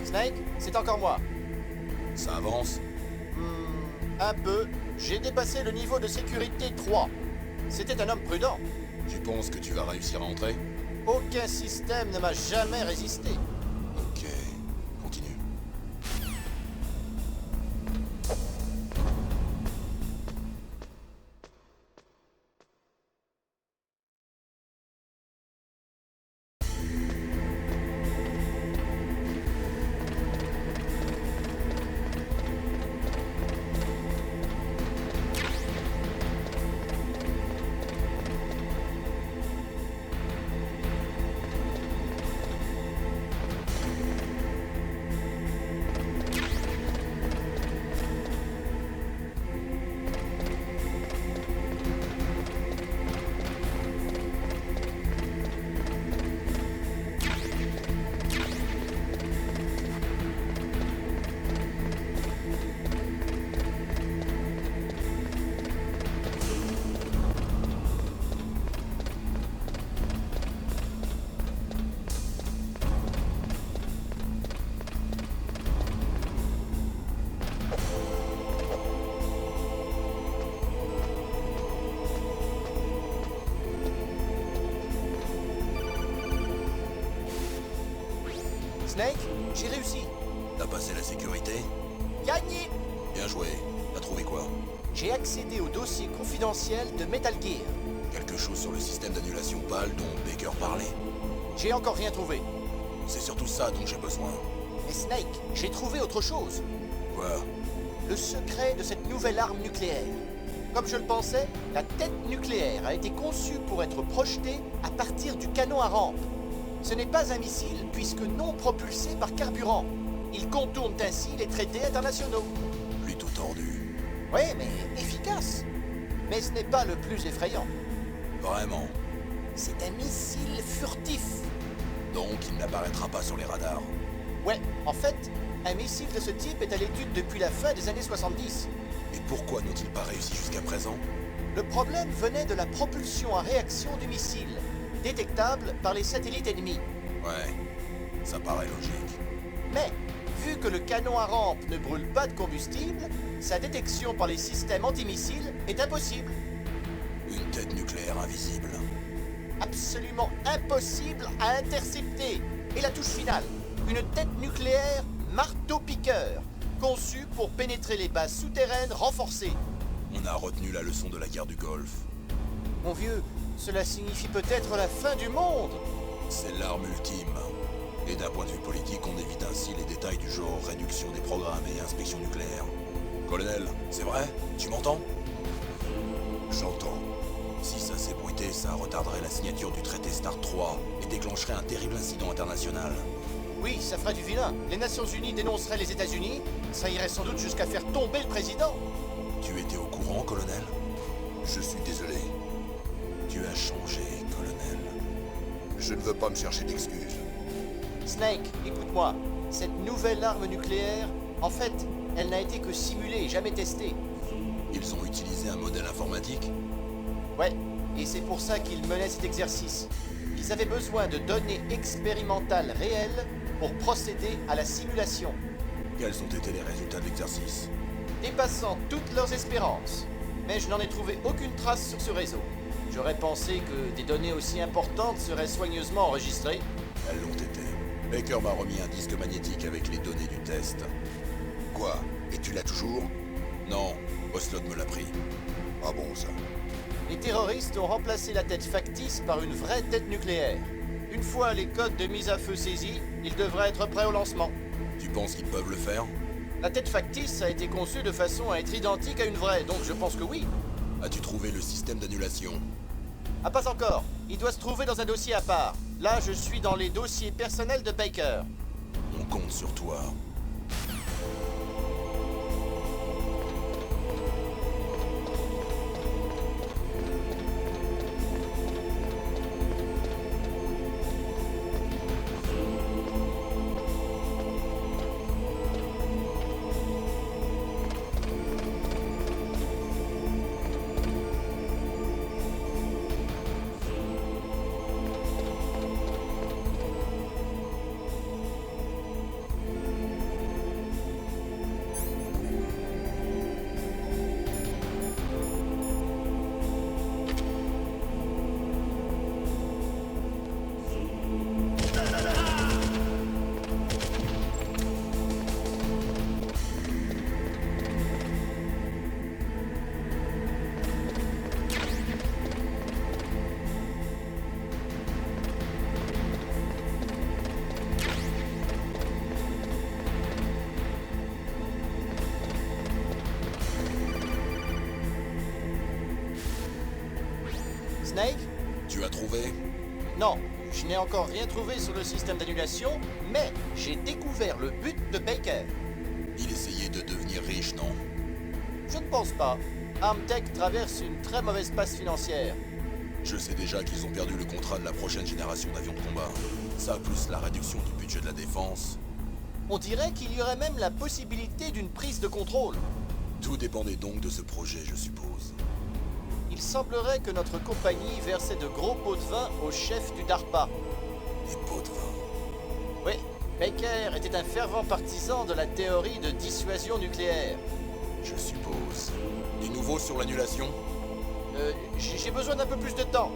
Snake, c'est encore moi. Ça avance? Un peu. J'ai dépassé le niveau de sécurité 3. C'était un homme prudent. Tu penses que tu vas réussir à entrer? Aucun système ne m'a jamais résisté. Ok, continue. Snake, j'ai réussi. T'as passé la sécurité? Gagné! Bien joué. T'as trouvé quoi? J'ai accédé au dossier confidentiel de Metal Gear. Quelque chose sur le système d'annulation PAL dont Baker parlait? J'ai encore rien trouvé. C'est surtout ça dont j'ai besoin. Mais Snake, j'ai trouvé autre chose. Quoi? Le secret de cette nouvelle arme nucléaire. Comme je le pensais, la tête nucléaire a été conçue pour être projetée à partir du canon à rampe. Ce n'est pas un missile, puisque non propulsé par carburant. Il contourne ainsi les traités internationaux. Plutôt tordu. Oui, mais efficace. Mais ce n'est pas le plus effrayant. Vraiment? C'est un missile furtif. Donc il n'apparaîtra pas sur les radars. Ouais, en fait, un missile de ce type est à l'étude depuis la fin des années 70. Et pourquoi n'ont-ils pas réussi jusqu'à présent? Le problème venait de la propulsion à réaction du missile, détectable par les satellites ennemis. Ouais, ça paraît logique. Mais, vu que le canon à rampe ne brûle pas de combustible, sa détection par les systèmes antimissiles est impossible. Une tête nucléaire invisible. Absolument impossible à intercepter. Et la touche finale, une tête nucléaire marteau-piqueur, conçue pour pénétrer les bases souterraines renforcées. On a retenu la leçon de la guerre du Golfe. Mon vieux, cela signifie peut-être la fin du monde. C'est l'arme ultime. Et d'un point de vue politique, on évite ainsi les détails du genre réduction des programmes et inspection nucléaire. Colonel, c'est vrai? Tu m'entends? J'entends. Si ça s'ébruitait, ça retarderait la signature du traité START 3 et déclencherait un terrible incident international. Oui, ça ferait du vilain. Les Nations Unies dénonceraient les États-Unis, ça irait sans doute jusqu'à faire tomber le président. Tu étais au courant, colonel? Je suis désolé. Tu as changé, colonel. Je ne veux pas me chercher d'excuses. Snake, écoute-moi. Cette nouvelle arme nucléaire, en fait, elle n'a été que simulée, jamais testée. Ils ont utilisé un modèle informatique? Ouais, et c'est pour ça qu'ils menaient cet exercice. Ils avaient besoin de données expérimentales réelles pour procéder à la simulation. Quels ont été les résultats de l'exercice? Dépassant toutes leurs espérances. Mais je n'en ai trouvé aucune trace sur ce réseau. J'aurais pensé que des données aussi importantes seraient soigneusement enregistrées. Elles l'ont été. Baker m'a remis un disque magnétique avec les données du test. Quoi? Et tu l'as toujours? Non, Ocelot me l'a pris. Ah bon, ça. Les terroristes ont remplacé la tête factice par une vraie tête nucléaire. Une fois les codes de mise à feu saisis, ils devraient être prêts au lancement. Tu penses qu'ils peuvent le faire? La tête factice a été conçue de façon à être identique à une vraie, donc je pense que oui. As-tu trouvé le système d'annulation? Ah, pas encore. Il doit se trouver dans un dossier à part. Là, je suis dans les dossiers personnels de Baker. On compte sur toi. Snake? Tu as trouvé? Non, je n'ai encore rien trouvé sur le système d'annulation, mais j'ai découvert le but de Baker. Il essayait de devenir riche, non? Je ne pense pas. Armtech traverse une très mauvaise passe financière. Je sais déjà qu'ils ont perdu le contrat de la prochaine génération d'avions de combat. Ça, plus la réduction du budget de la défense. On dirait qu'il y aurait même la possibilité d'une prise de contrôle. Tout dépendait donc de ce projet, je suppose. Il semblerait que notre compagnie versait de gros pots de vin au chef du DARPA. Des pots de vin? Oui, Baker était un fervent partisan de la théorie de dissuasion nucléaire. Je suppose. Des nouveaux sur l'annulation? J'ai besoin d'un peu plus de temps.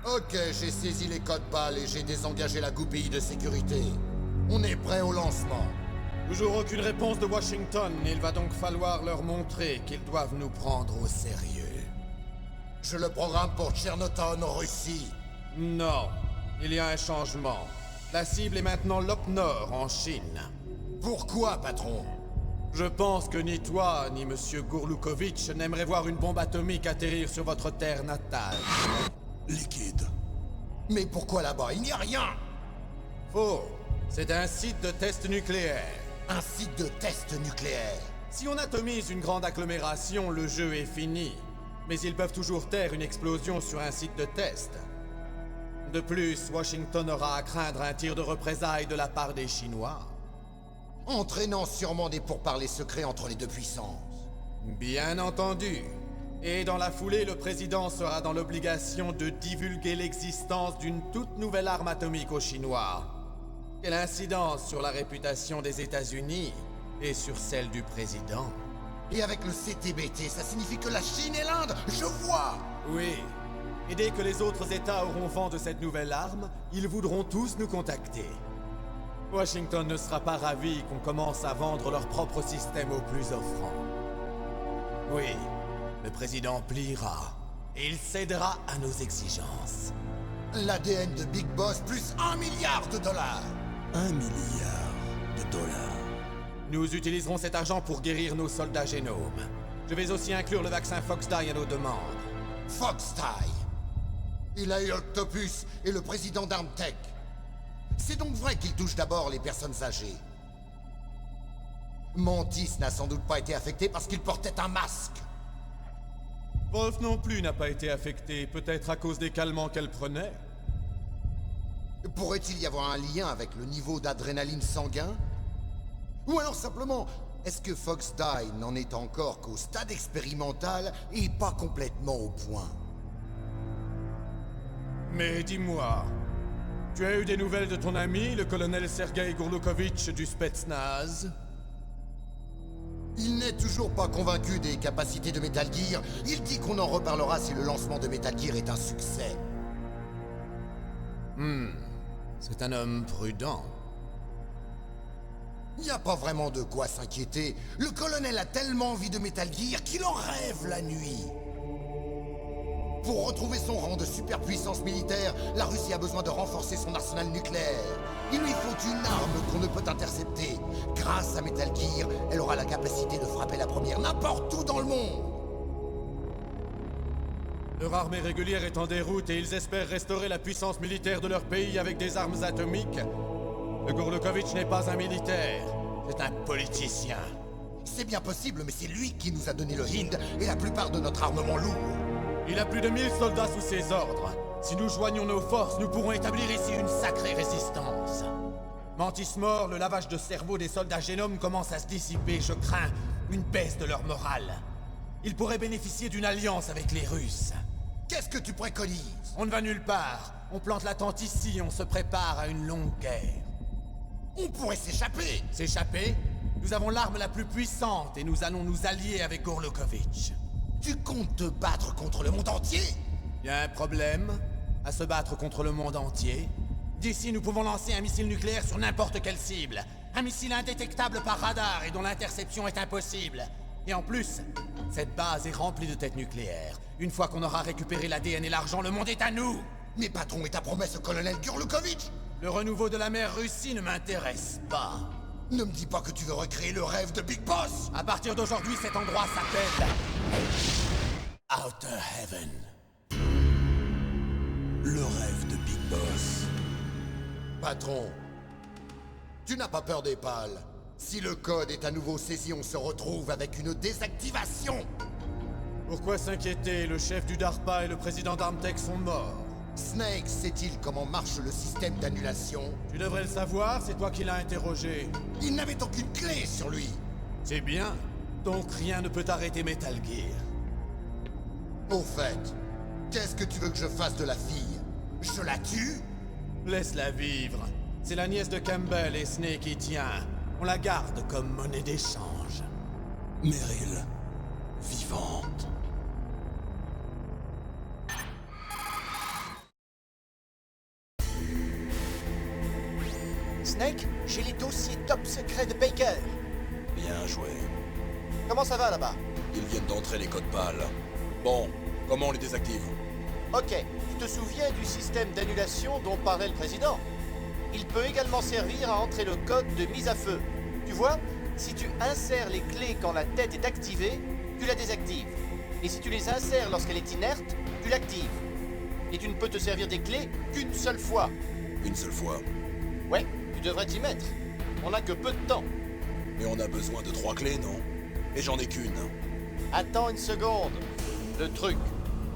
Ok, j'ai saisi les codes PAL et j'ai désengagé la goupille de sécurité. On est prêt au lancement. Toujours aucune réponse de Washington. Il va donc falloir leur montrer qu'ils doivent nous prendre au sérieux. Je le programme pour Tchernoton, Russie. Non, il y a un changement. La cible est maintenant l'Op Nord, en Chine. Pourquoi, patron? Je pense que ni toi, ni Monsieur Gourloukovitch n'aimeraient voir une bombe atomique atterrir sur votre terre natale. Liquide. Mais pourquoi là-bas? Il n'y a rien! Faux. C'est un site de test nucléaire. Un site de test nucléaire? Si on atomise une grande agglomération, le jeu est fini. Mais ils peuvent toujours taire une explosion sur un site de test. De plus, Washington aura à craindre un tir de représailles de la part des Chinois. Entraînant sûrement des pourparlers secrets entre les deux puissances. Bien entendu. Et dans la foulée, le président sera dans l'obligation de divulguer l'existence d'une toute nouvelle arme atomique aux Chinois. Quelle incidence sur la réputation des États-Unis et sur celle du président. Et avec le CTBT, ça signifie que la Chine et l'Inde, je vois! Oui. Et dès que les autres États auront vent de cette nouvelle arme, ils voudront tous nous contacter. Washington ne sera pas ravi qu'on commence à vendre leur propre système au plus offrant. Oui, le président pliera, et il cédera à nos exigences. L'ADN de Big Boss plus 1 milliard de dollars. 1 milliard de dollars. Nous utiliserons cet argent pour guérir nos soldats génomes. Je vais aussi inclure le vaccin Fox-Die à nos demandes. Fox-Die. Il a eu Octopus et le président d'Armtech. C'est donc vrai qu'il touche d'abord les personnes âgées. Mantis n'a sans doute pas été affecté parce qu'il portait un masque. Wolf non plus n'a pas été affecté, peut-être à cause des calmants qu'elle prenait. Pourrait-il y avoir un lien avec le niveau d'adrénaline sanguin? Ou alors simplement, est-ce que Fox-Die n'en est encore qu'au stade expérimental et pas complètement au point? Mais dis-moi, tu as eu des nouvelles de ton ami, le colonel Sergei Gourloukovitch du Spetsnaz? Il n'est toujours pas convaincu des capacités de Metal Gear. Il dit qu'on en reparlera si le lancement de Metal Gear est un succès. C'est un homme prudent. Il n'y a pas vraiment de quoi s'inquiéter. Le colonel a tellement envie de Metal Gear qu'il en rêve la nuit. Pour retrouver son rang de superpuissance militaire, la Russie a besoin de renforcer son arsenal nucléaire. Il lui faut une arme qu'on ne peut intercepter. Grâce à Metal Gear, elle aura la capacité de frapper la première n'importe où dans le monde. Leur armée régulière est en déroute et ils espèrent restaurer la puissance militaire de leur pays avec des armes atomiques. Le Gourloukovitch n'est pas un militaire, c'est un politicien. C'est bien possible, mais c'est lui qui nous a donné le Hind et la plupart de notre armement lourd. Il a plus de 1000 soldats sous ses ordres. Si nous joignons nos forces, nous pourrons établir ici une sacrée résistance. Mantis mort, le lavage de cerveau des soldats génomes commence à se dissiper. Je crains une baisse de leur morale. Ils pourraient bénéficier d'une alliance avec les Russes. Qu'est-ce que tu préconises? On ne va nulle part. On plante la tente ici et on se prépare à une longue guerre. On pourrait s'échapper. S'échapper? Nous avons l'arme la plus puissante et nous allons nous allier avec Gourloukovitch. Tu comptes te battre contre le monde entier? Y a un problème à se battre contre le monde entier? D'ici, nous pouvons lancer un missile nucléaire sur n'importe quelle cible. Un missile indétectable par radar et dont l'interception est impossible. Et en plus, cette base est remplie de têtes nucléaires. Une fois qu'on aura récupéré l'ADN et l'argent, le monde est à nous! Mais patron, et ta promesse au colonel Gourloukovitch? Le renouveau de la mer Russie ne m'intéresse pas. Ne me dis pas que tu veux recréer le rêve de Big Boss! À partir d'aujourd'hui, cet endroit s'appelle... Outer Heaven. Le rêve de Big Boss. Patron, tu n'as pas peur des pales. Si le code est à nouveau saisi, on se retrouve avec une désactivation. Pourquoi s'inquiéter? Le chef du DARPA et le président d'Armtech sont morts. Snake sait-il comment marche le système d'annulation? Tu devrais le savoir, c'est toi qui l'as interrogé. Il n'avait aucune clé sur lui. C'est bien. Donc rien ne peut arrêter Metal Gear. Au fait, qu'est-ce que tu veux que je fasse de la fille? Je la tue? Laisse-la vivre. C'est la nièce de Campbell et Snake y tient. On la garde comme monnaie d'échange. Meryl, vivante. Snake, j'ai les dossiers top secrets de Baker. Bien joué. Comment ça va là-bas? Ils viennent d'entrer les codes pâles. Bon, comment on les désactive? Ok, tu te souviens du système d'annulation dont parlait le président? Il peut également servir à entrer le code de mise à feu. Tu vois, si tu insères les clés quand la tête est activée, tu la désactives. Et si tu les insères lorsqu'elle est inerte, tu l'actives. Et tu ne peux te servir des clés qu'une seule fois. Une seule fois? Ouais, tu devrais t'y mettre. On n'a que peu de temps. Mais on a besoin de 3 clés, non? Et j'en ai qu'une. Attends une seconde. Le truc,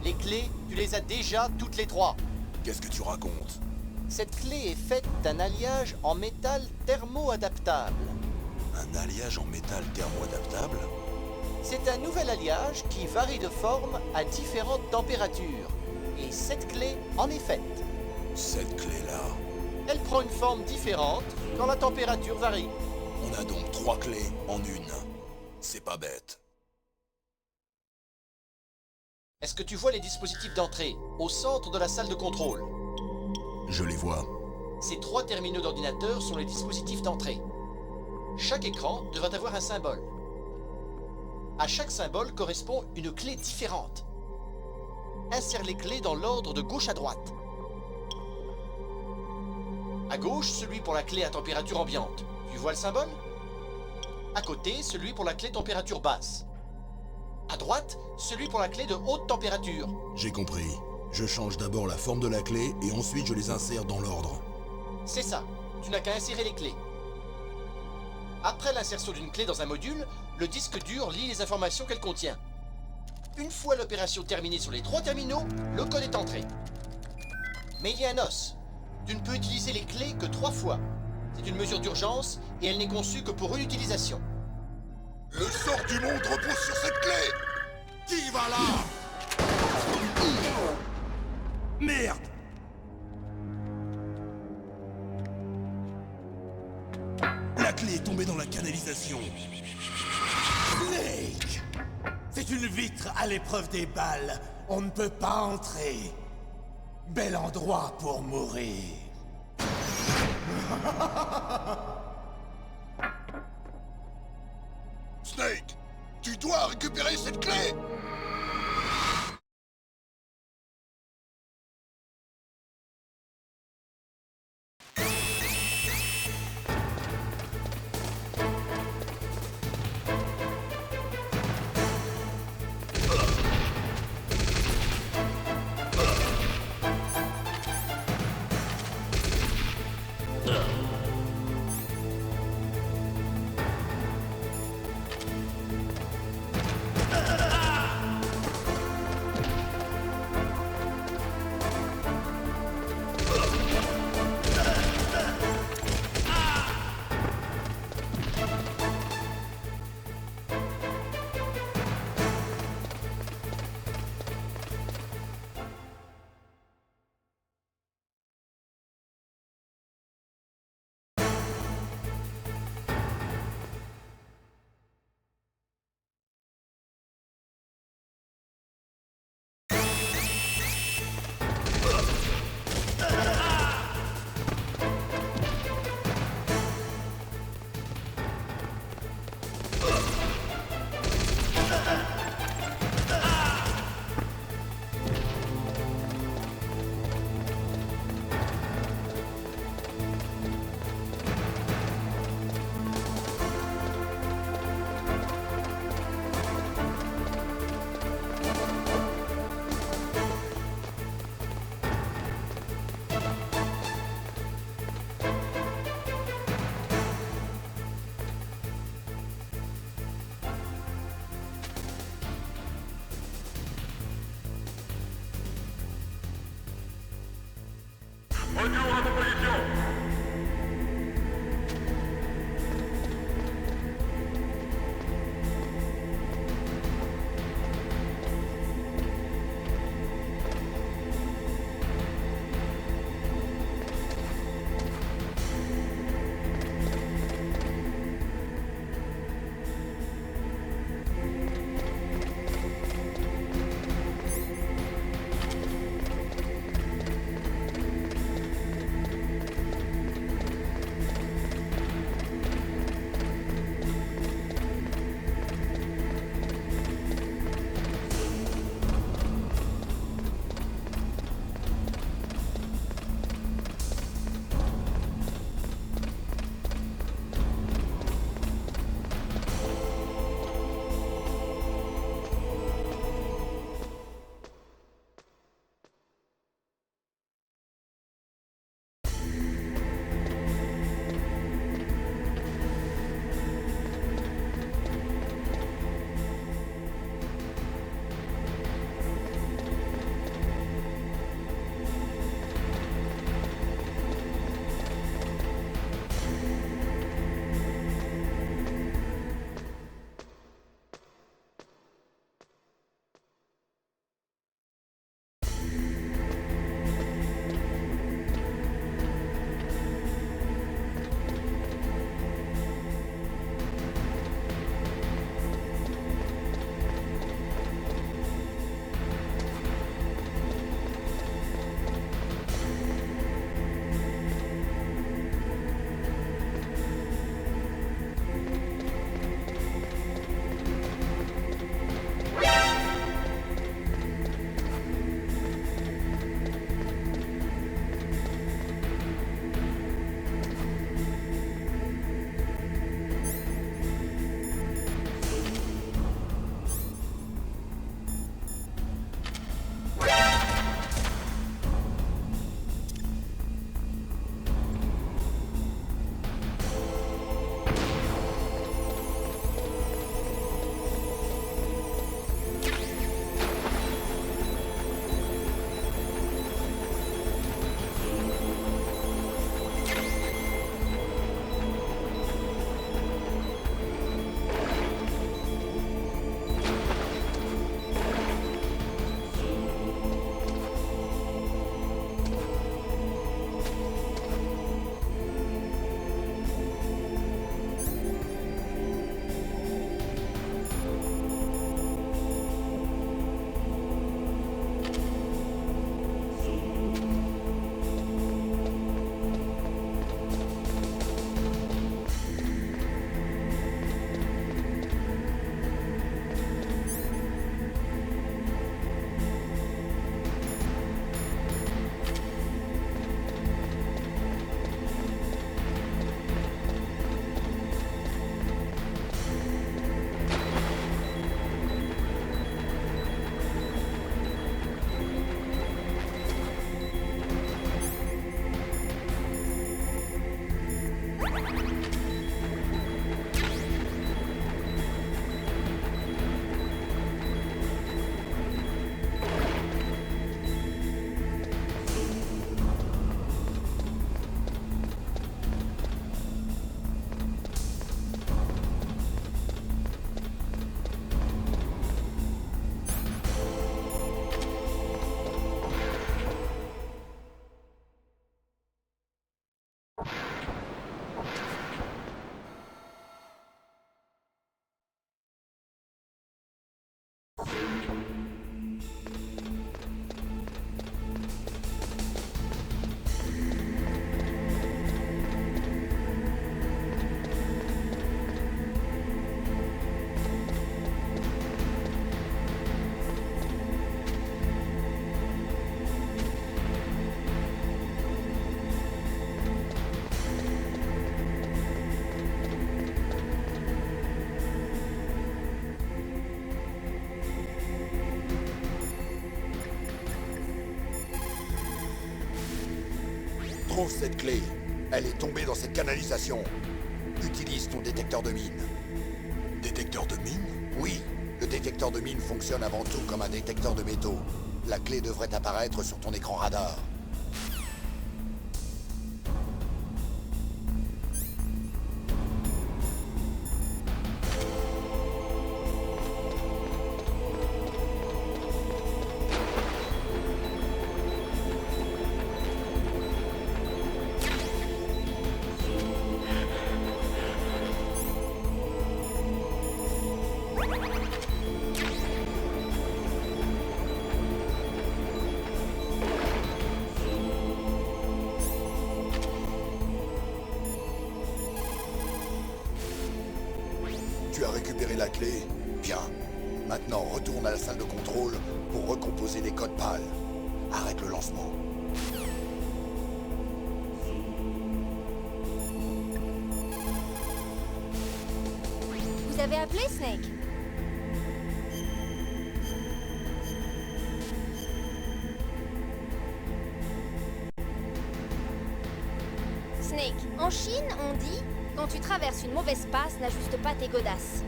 les clés, tu les as déjà toutes les 3. Qu'est-ce que tu racontes? Cette clé est faite d'un alliage en métal thermo-adaptable. Un alliage en métal thermo-adaptable? C'est un nouvel alliage qui varie de forme à différentes températures. Et cette clé en est faite. Cette clé-là? Elle prend une forme différente quand la température varie. On a donc 3 clés en une. C'est pas bête. Est-ce que tu vois les dispositifs d'entrée, au centre de la salle de contrôle? Je les vois. Ces 3 terminaux d'ordinateur sont les dispositifs d'entrée. Chaque écran devrait avoir un symbole. À chaque symbole correspond une clé différente. Insère les clés dans l'ordre de gauche à droite. À gauche, celui pour la clé à température ambiante. Tu vois le symbole? À côté, celui pour la clé température basse. À droite, celui pour la clé de haute température. J'ai compris. Je change d'abord la forme de la clé et ensuite je les insère dans l'ordre. C'est ça. Tu n'as qu'à insérer les clés. Après l'insertion d'une clé dans un module, le disque dur lit les informations qu'elle contient. Une fois l'opération terminée sur les 3 terminaux, le code est entré. Mais il y a un os. Tu ne peux utiliser les clés que 3 fois. C'est une mesure d'urgence et elle n'est conçue que pour une utilisation. Le sort du monde repose sur cette clé! Qui va là? Merde! La clé est tombée dans la canalisation. Snake! C'est une vitre à l'épreuve des balles. On ne peut pas entrer. Bel endroit pour mourir. Snake, tu dois récupérer cette clé! Trouve cette clé. Elle est tombée dans cette canalisation. Utilise ton détecteur de mine. Détecteur de mine? Oui, le détecteur de mine fonctionne avant tout comme un détecteur de métaux. La clé devrait apparaître sur ton écran radar. Tu as récupéré la clé? Bien. Maintenant, retourne à la salle de contrôle pour recomposer les codes PAL. Arrête le lancement. Vous avez appelé, Snake? Snake, en Chine, on dit « Quand tu traverses une mauvaise passe, n'ajuste pas tes godasses ».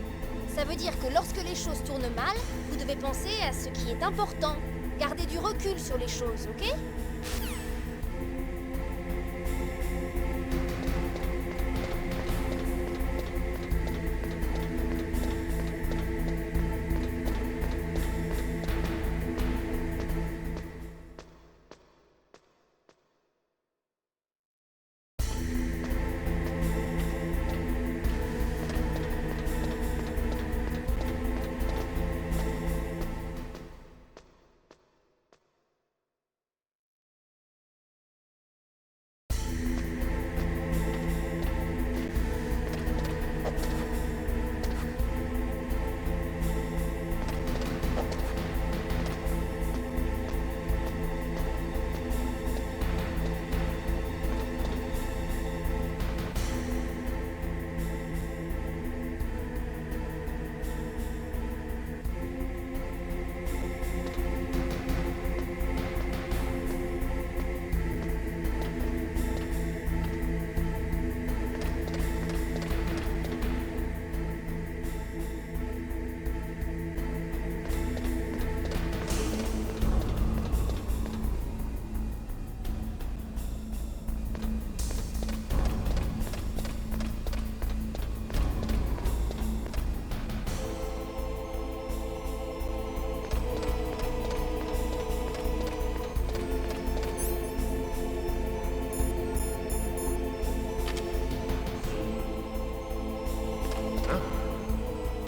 Ça veut dire que lorsque les choses tournent mal, vous devez penser à ce qui est important. Gardez du recul sur les choses, ok?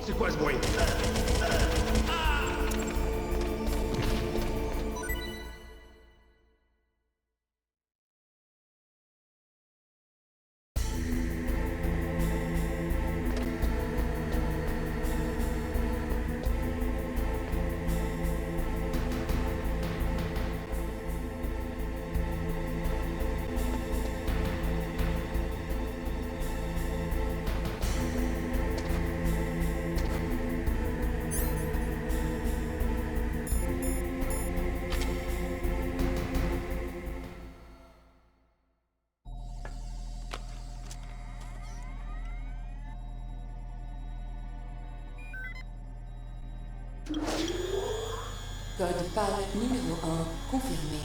C'est quoi ce bruit? Code PAL numéro 1 confirmé.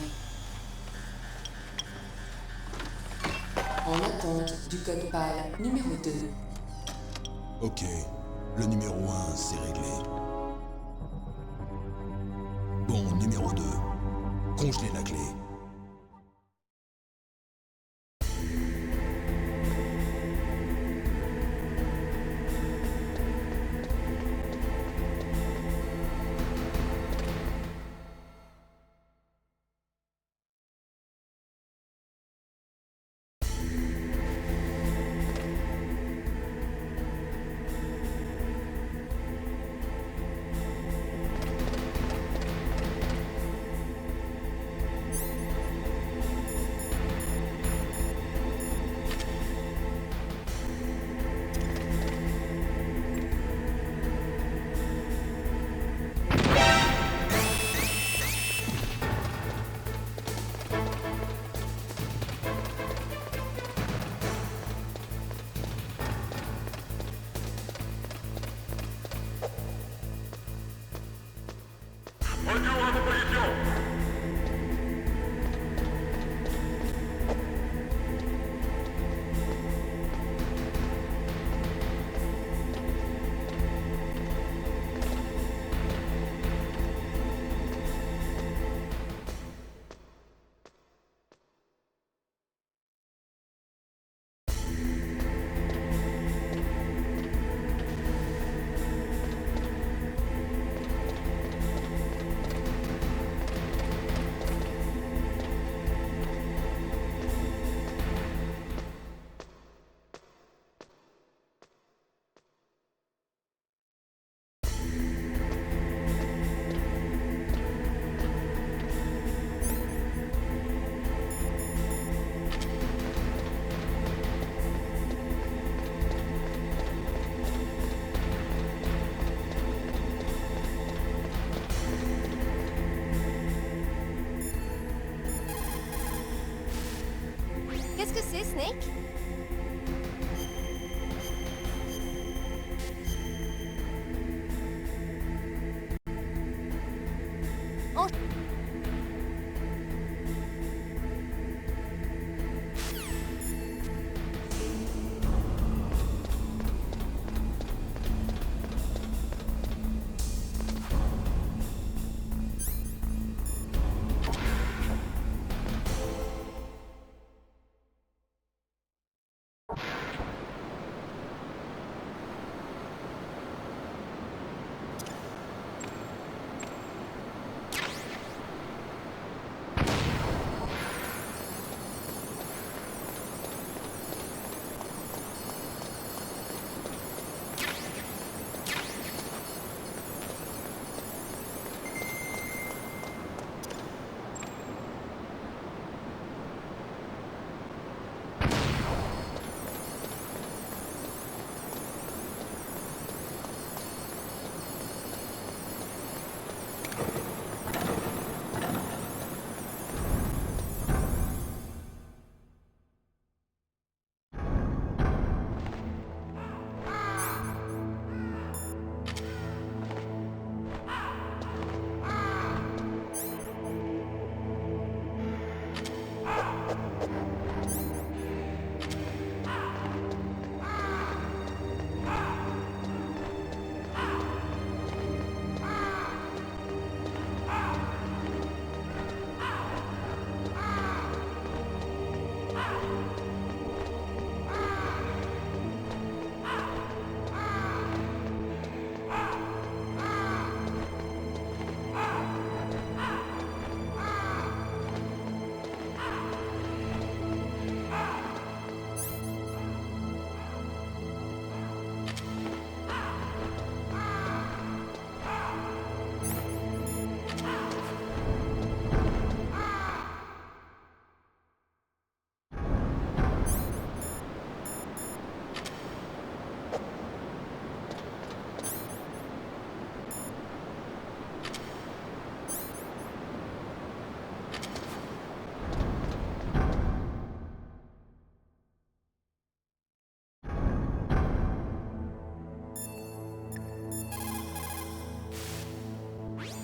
En attente du code PAL numéro 2. Ok, le numéro 1, c'est réglé. Bon, numéro 2. Congelez la clé. Retour à vos positions. Qu'est-ce que c'est, Snake? Oh.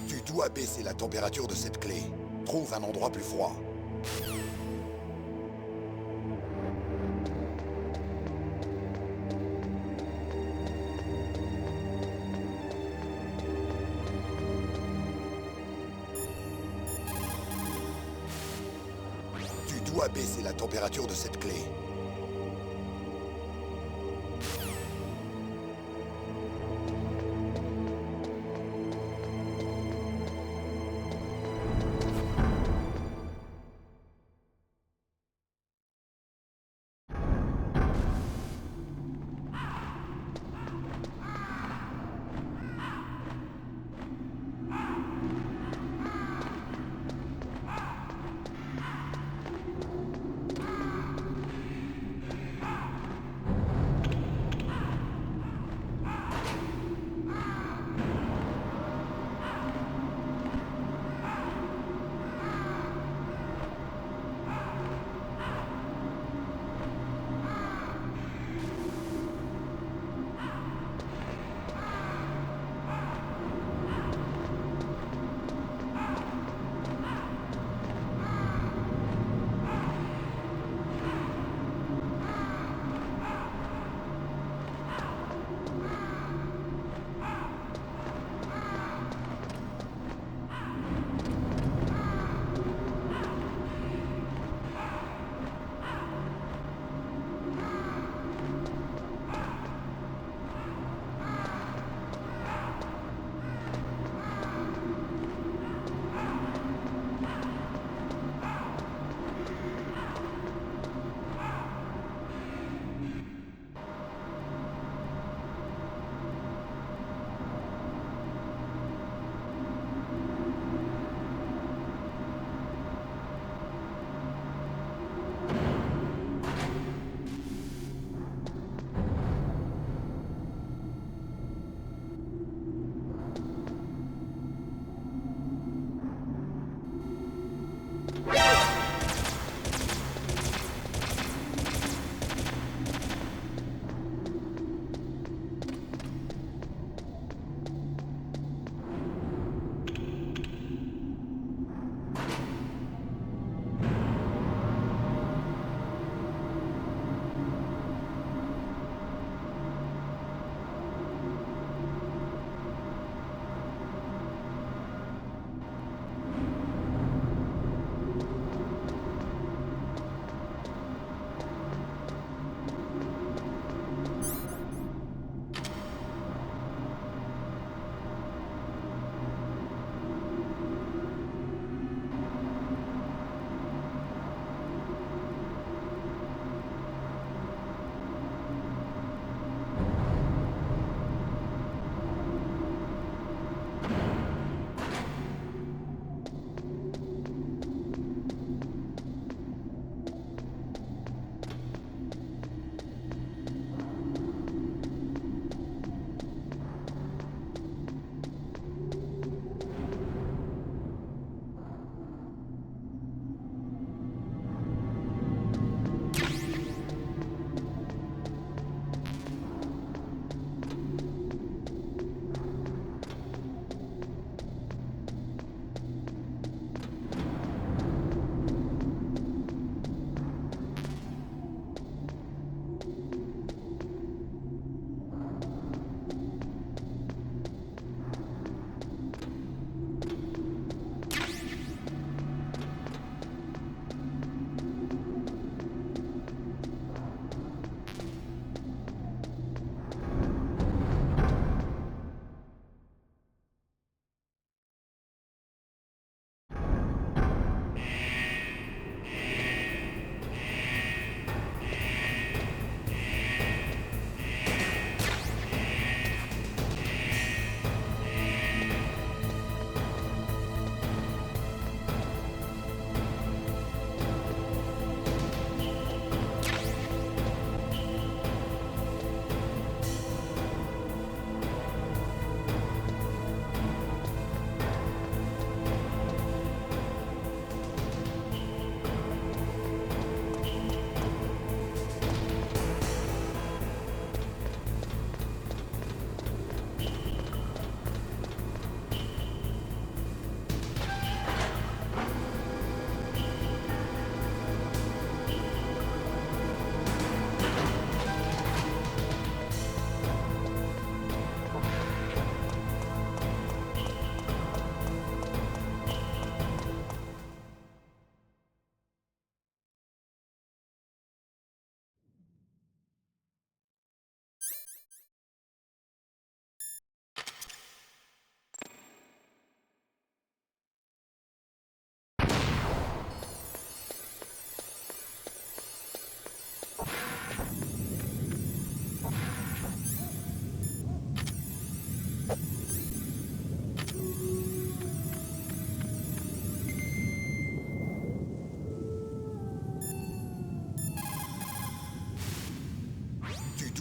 Tu dois baisser la température de cette clé. Trouve un endroit plus froid. Tu dois baisser la température de cette clé.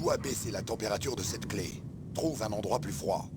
dois baisser la température de cette clé. Trouve un endroit plus froid.